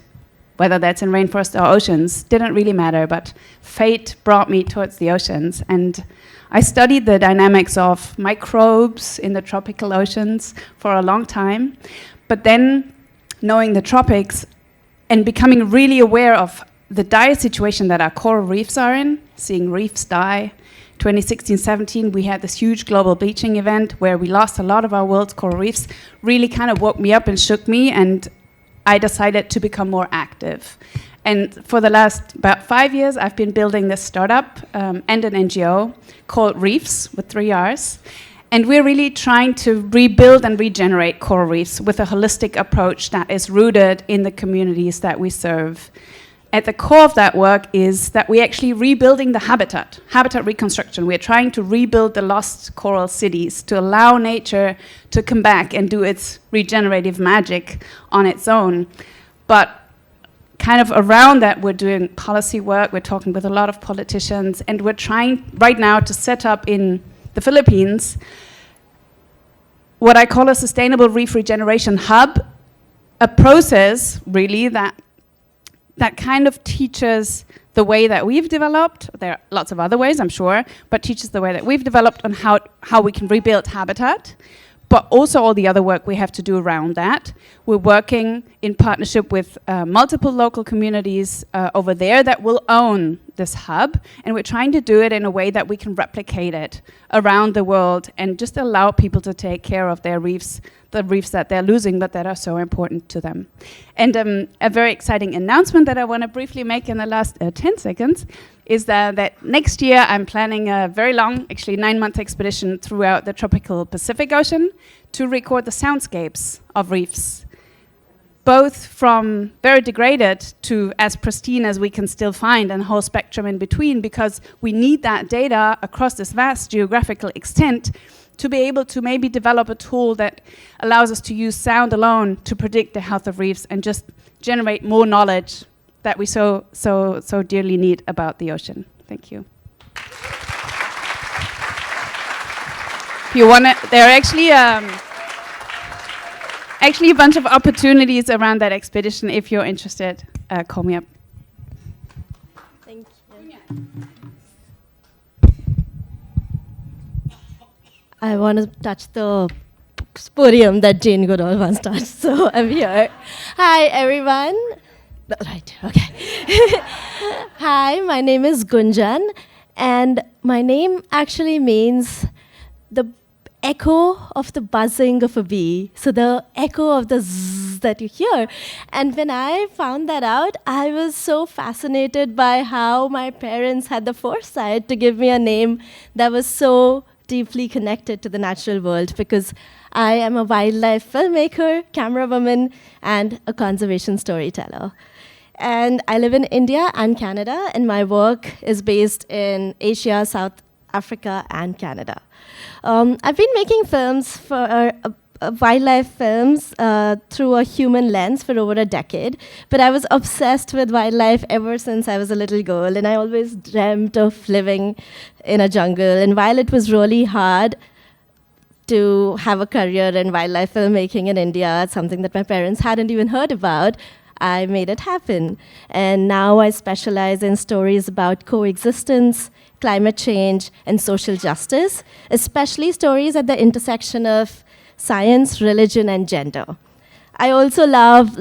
Whether that's in rainforests or oceans, didn't really matter, but fate brought me towards the oceans. And I studied the dynamics of microbes in the tropical oceans for a long time. But then, knowing the tropics and becoming really aware of the dire situation that our coral reefs are in, seeing reefs die. 2016-17, we had this huge global bleaching event where we lost a lot of our world's coral reefs, really kind of woke me up and shook me, and I decided to become more active. And for the last about 5 years, I've been building this startup and an NGO called Reefs, with 3 R's. And we're really trying to rebuild and regenerate coral reefs with a holistic approach that is rooted in the communities that we serve. At the core of that work is that we're actually rebuilding the habitat reconstruction. We're trying to rebuild the lost coral cities to allow nature to come back and do its regenerative magic on its own. But kind of around that, we're doing policy work, we're talking with a lot of politicians, and we're trying right now to set up in the Philippines what I call a sustainable reef regeneration hub, a process really that kind of teaches the way that we've developed. There are lots of other ways, I'm sure, but teaches the way that we've developed on how we can rebuild habitat, but also all the other work we have to do around that. We're working in partnership with multiple local communities over there that will own this hub, and we're trying to do it in a way that we can replicate it around the world and just allow people to take care of their reefs, the reefs that they're losing but that are so important to them. And a very exciting announcement that I want to briefly make in the last 10 seconds is that next year I'm planning a very long, actually 9-month expedition throughout the tropical Pacific Ocean to record the soundscapes of reefs, both from very degraded to as pristine as we can still find, and a whole spectrum in between, because we need that data across this vast geographical extent to be able to maybe develop a tool that allows us to use sound alone to predict the health of reefs and just generate more knowledge that we so dearly need about the ocean. Thank you. If you want to, there are actually a bunch of opportunities around that expedition. If you're interested, call me up. Thank you. I want to touch the podium that Jane Goodall once touched, so I'm here. Hi, everyone. Right, okay. Hi, my name is Gunjan, and my name actually means the echo of the buzzing of a bee. So the echo of the zzz that you hear. And when I found that out, I was so fascinated by how my parents had the foresight to give me a name that was so deeply connected to the natural world, because I am a wildlife filmmaker, camera woman, and a conservation storyteller. And I live in India and Canada, and my work is based in Asia, South Africa, and Canada. I've been making films for wildlife films through a human lens for over a decade, but I was obsessed with wildlife ever since I was a little girl, and I always dreamt of living in a jungle. And while it was really hard to have a career in wildlife filmmaking in India, something that my parents hadn't even heard about, I made it happen. And now I specialize in stories about coexistence, climate change, and social justice, especially stories at the intersection of science, religion, and gender. I also love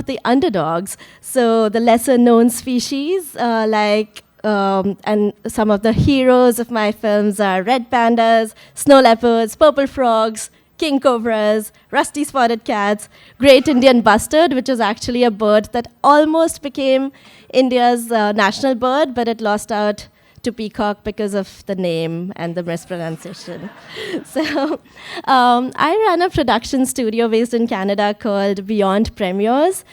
the underdogs, so the lesser-known species, and some of the heroes of my films are red pandas, snow leopards, purple frogs, king cobras, rusty spotted cats, great Indian bustard, which is actually a bird that almost became India's national bird, but it lost out to peacock because of the name and the mispronunciation. So I run a production studio based in Canada called Beyond Premiers,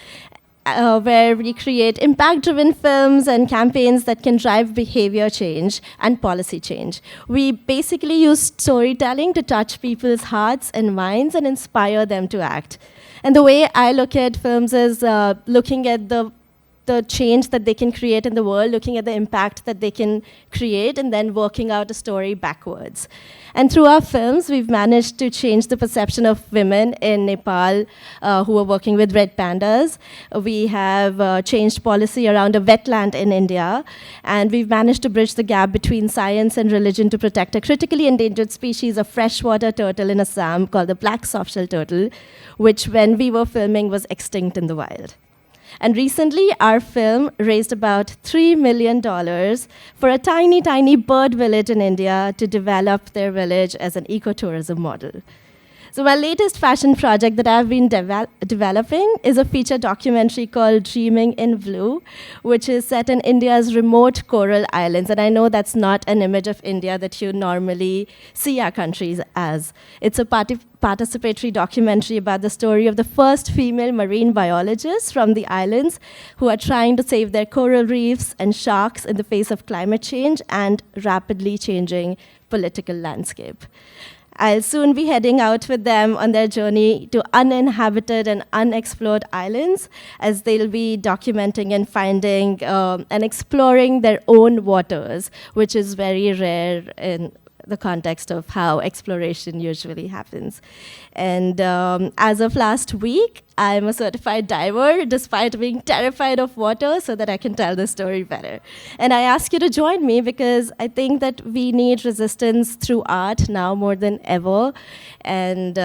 where we create impact-driven films and campaigns that can drive behavior change and policy change. We basically use storytelling to touch people's hearts and minds and inspire them to act. And the way I look at films is looking at the the change that they can create in the world, looking at the impact that they can create, and then working out a story backwards. And through our films, we've managed to change the perception of women in Nepal who are working with red pandas. We have changed policy around a wetland in India, and we've managed to bridge the gap between science and religion to protect a critically endangered species of freshwater turtle in Assam called the black softshell turtle, which when we were filming was extinct in the wild. And recently, our film raised about $3 million for a tiny, tiny bird village in India to develop their village as an ecotourism model. So my latest fashion project that I've been developing is a feature documentary called Dreaming in Blue, which is set in India's remote coral islands. And I know that's not an image of India that you normally see our countries as. It's a participatory documentary about the story of the first female marine biologists from the islands who are trying to save their coral reefs and sharks in the face of climate change and rapidly changing political landscape. I'll soon be heading out with them on their journey to uninhabited and unexplored islands as they'll be documenting and finding and exploring their own waters, which is very rare in the context of how exploration usually happens. And as of last week, I'm a certified diver despite being terrified of water so that I can tell the story better. And I ask you to join me because I think that we need resistance through art now more than ever. And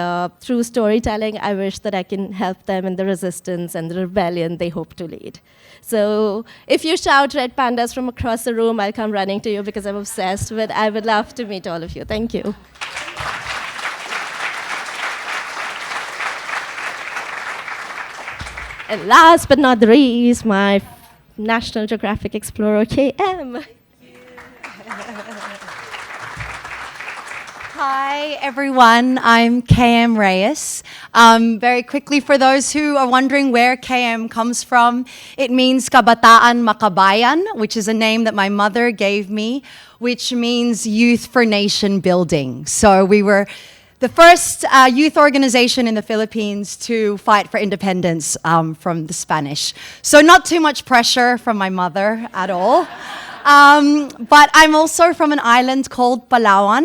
through storytelling, I wish that I can help them in the resistance and the rebellion they hope to lead. So if you shout red pandas from across the room, I'll come running to you because I'm obsessed, but I would love to meet all of you. Thank you. And last but not the least, my National Geographic Explorer, KM. Hi, everyone. I'm KM Reyes. Very quickly, for those who are wondering where KM comes from, it means Kabataan Makabayan, which is a name that my mother gave me, which means Youth for Nation Building. So we were the first youth organization in the Philippines to fight for independence from the Spanish. So not too much pressure from my mother at all. But I'm also from an island called Palawan.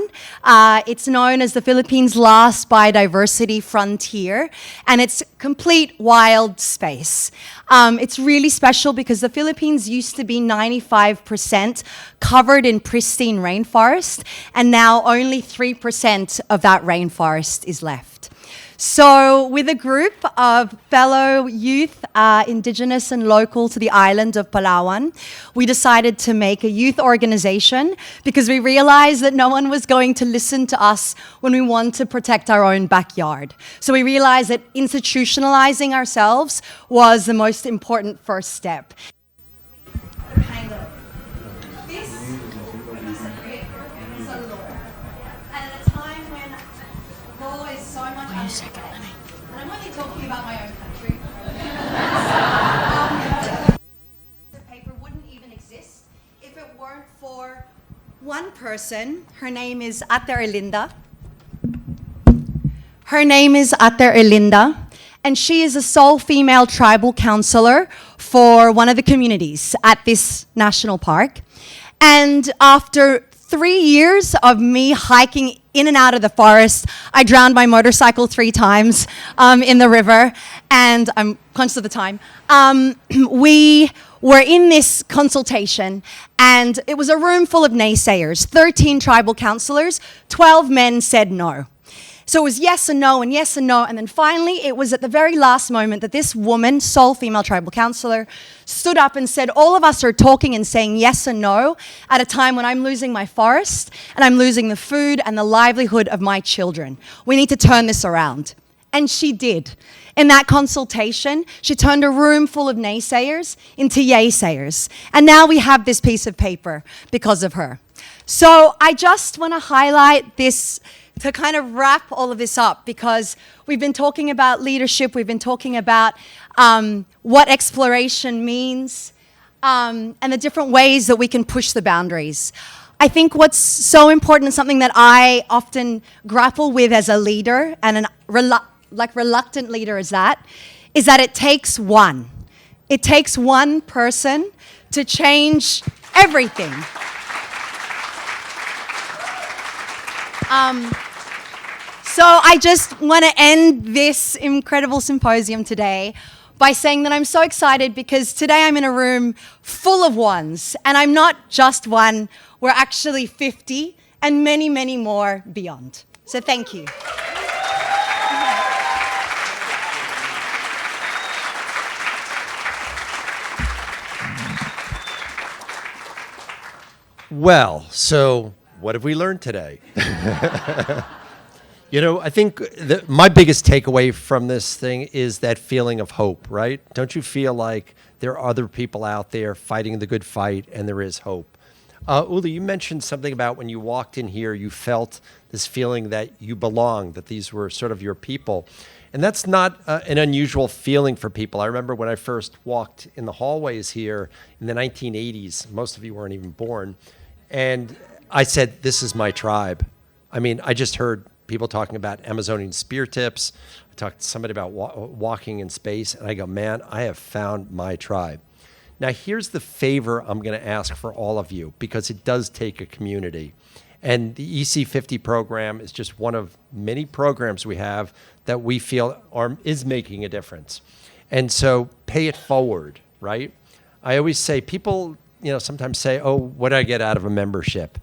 It's known as the Philippines' last biodiversity frontier, and it's complete wild space. It's really special because the Philippines used to be 95% covered in pristine rainforest, and now only 3% of that rainforest is left. So with a group of fellow youth, indigenous and local to the island of Palawan, we decided to make a youth organization because we realized that no one was going to listen to us when we want to protect our own backyard. So we realized that institutionalizing ourselves was the most important first step. And I'm only talking about my own country. The paper wouldn't even exist if it weren't for one person. Her name is Ate Erlinda. Her name is Ate Erlinda, and she is a sole female tribal counselor for one of the communities at this national park. And after 3 years of me hiking in and out of the forest, I drowned my motorcycle 3 times in the river, and I'm conscious of the time. We were in this consultation, and it was a room full of naysayers, 13 tribal counselors, 12 men said no. So it was yes and no, and yes and no, and then finally it was at the very last moment that this woman, sole female tribal counselor, stood up and said, all of us are talking and saying yes and no at a time when I'm losing my forest and I'm losing the food and the livelihood of my children. We need to turn this around. And she did. In that consultation, she turned a room full of naysayers into yay-sayers. And now we have this piece of paper because of her. So I just want to highlight this to kind of wrap all of this up, because we've been talking about leadership, we've been talking about what exploration means, and the different ways that we can push the boundaries. I think what's so important, and something that I often grapple with as a leader, and reluctant leader is that it takes one. It takes one person to change everything. So I just want to end this incredible symposium today by saying that I'm so excited because today I'm in a room full of ones, and I'm not just one, we're actually 50 and many, many more beyond. So thank you. Well, so what have we learned today? You know, I think my biggest takeaway from this thing is that feeling of hope, right? Don't you feel like there are other people out there fighting the good fight and there is hope? Uli, you mentioned something about when you walked in here, you felt this feeling that you belonged, that these were sort of your people. And that's not an unusual feeling for people. I remember when I first walked in the hallways here in the 1980s, most of you weren't even born, and I said, this is my tribe. I mean, I just heard people talking about Amazonian spear tips. I talked to somebody about walking in space, and I go, man, I have found my tribe. Now, here's the favor I'm going to ask for all of you, because it does take a community. And the EC50 program is just one of many programs we have that we feel is making a difference. And so pay it forward, right? I always say, people, sometimes say, oh, what do I get out of a membership?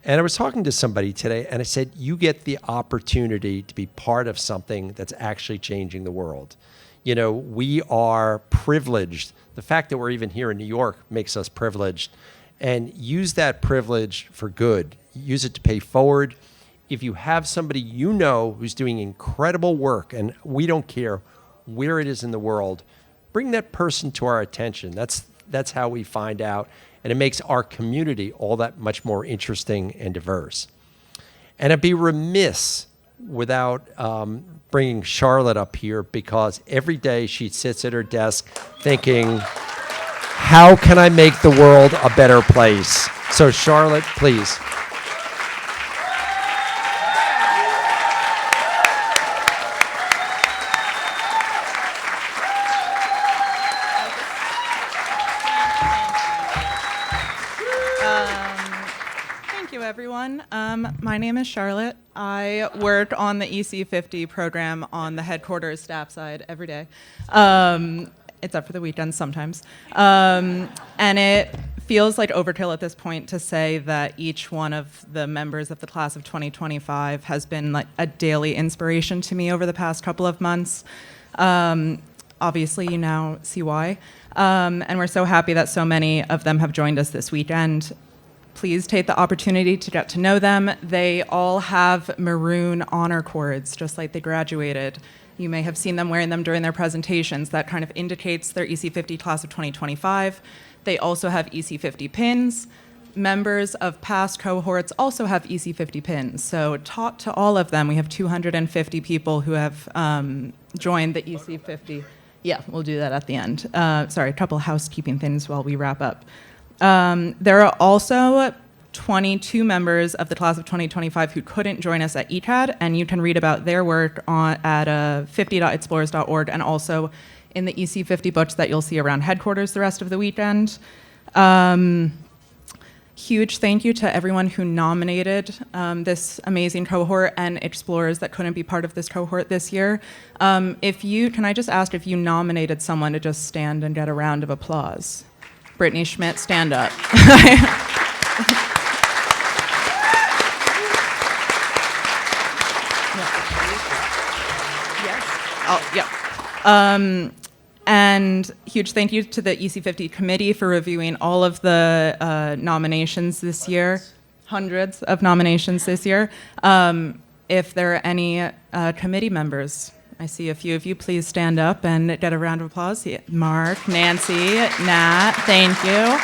And I was talking to somebody today, and I said, you get the opportunity to be part of something that's actually changing the world. You know, we are privileged. The fact that we're even here in New York makes us privileged. And use that privilege for good. Use it to pay forward. If you have somebody you know who's doing incredible work, and we don't care where it is in the world, bring that person to our attention. That's how we find out. And it makes our community all that much more interesting and diverse. And I'd be remiss without bringing Charlotte up here, because every day she sits at her desk thinking, how can I make the world a better place? So Charlotte, please. Everyone. My name is Charlotte. I work on the EC50 program on the headquarters staff side every day, except for the weekends sometimes. And it feels like overkill at this point to say that each one of the members of the class of 2025 has been like a daily inspiration to me over the past couple of months. Obviously, you now see why. And we're so happy that so many of them have joined us this weekend. Please take the opportunity to get to know them. They all have maroon honor cords, just like they graduated. You may have seen them wearing them during their presentations. That kind of indicates their EC50 class of 2025. They also have EC50 pins. Members of past cohorts also have EC50 pins. So taught to all of them, we have 250 people who have joined the EC50. Yeah, we'll do that at the end. Sorry, a couple housekeeping things while we wrap up. There are also 22 members of the class of 2025 who couldn't join us at ECAD, and you can read about their work at 50.explorers.org and also in the EC50 books that you'll see around headquarters the rest of the weekend. Huge thank you to everyone who nominated this amazing cohort and explorers that couldn't be part of this cohort this year. Can I just ask if you nominated someone to just stand and get a round of applause? Brittany Schmidt, stand up. And huge thank you to the EC50 committee for reviewing all of the nominations this year, hundreds of nominations this year. If there are any committee members, I see a few of you. Please stand up and get a round of applause. Mark, Nancy, Nat, thank you.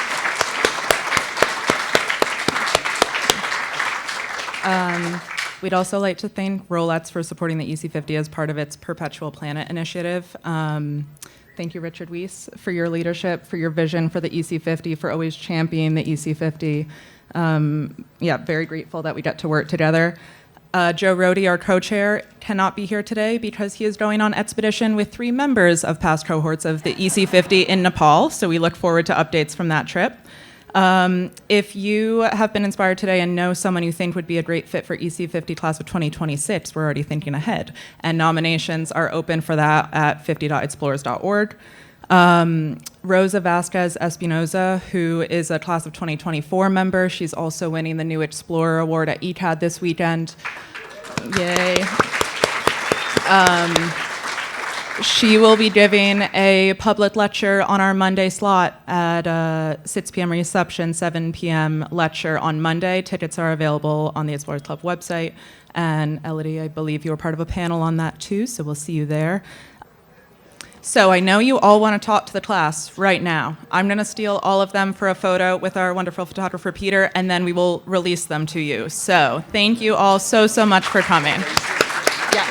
We'd also like to thank Rolex for supporting the EC50 as part of its Perpetual Planet initiative. Thank you, Richard Weiss, for your leadership, for your vision for the EC50, for always championing the EC50. Very grateful that we got to work together. Joe Rohde, our co-chair, cannot be here today because he is going on expedition with 3 members of past cohorts of the EC50 in Nepal, so we look forward to updates from that trip. If you have been inspired today and know someone you think would be a great fit for EC50 Class of 2026, we're already thinking ahead, and nominations are open for that at 50.explorers.org. Rosa Vasquez Espinoza, who is a Class of 2024 member, she's also winning the New Explorer Award at ECAD this weekend. Yay. She will be giving a public lecture on our Monday slot at 6 p.m. reception, 7 p.m. lecture on Monday. Tickets are available on the Explorers Club website. And Elodie, I believe you were part of a panel on that too, so we'll see you there. So I know you all want to talk to the class right now. I'm going to steal all of them for a photo with our wonderful photographer, Peter, and then we will release them to you. So thank you all so much for coming. Yeah.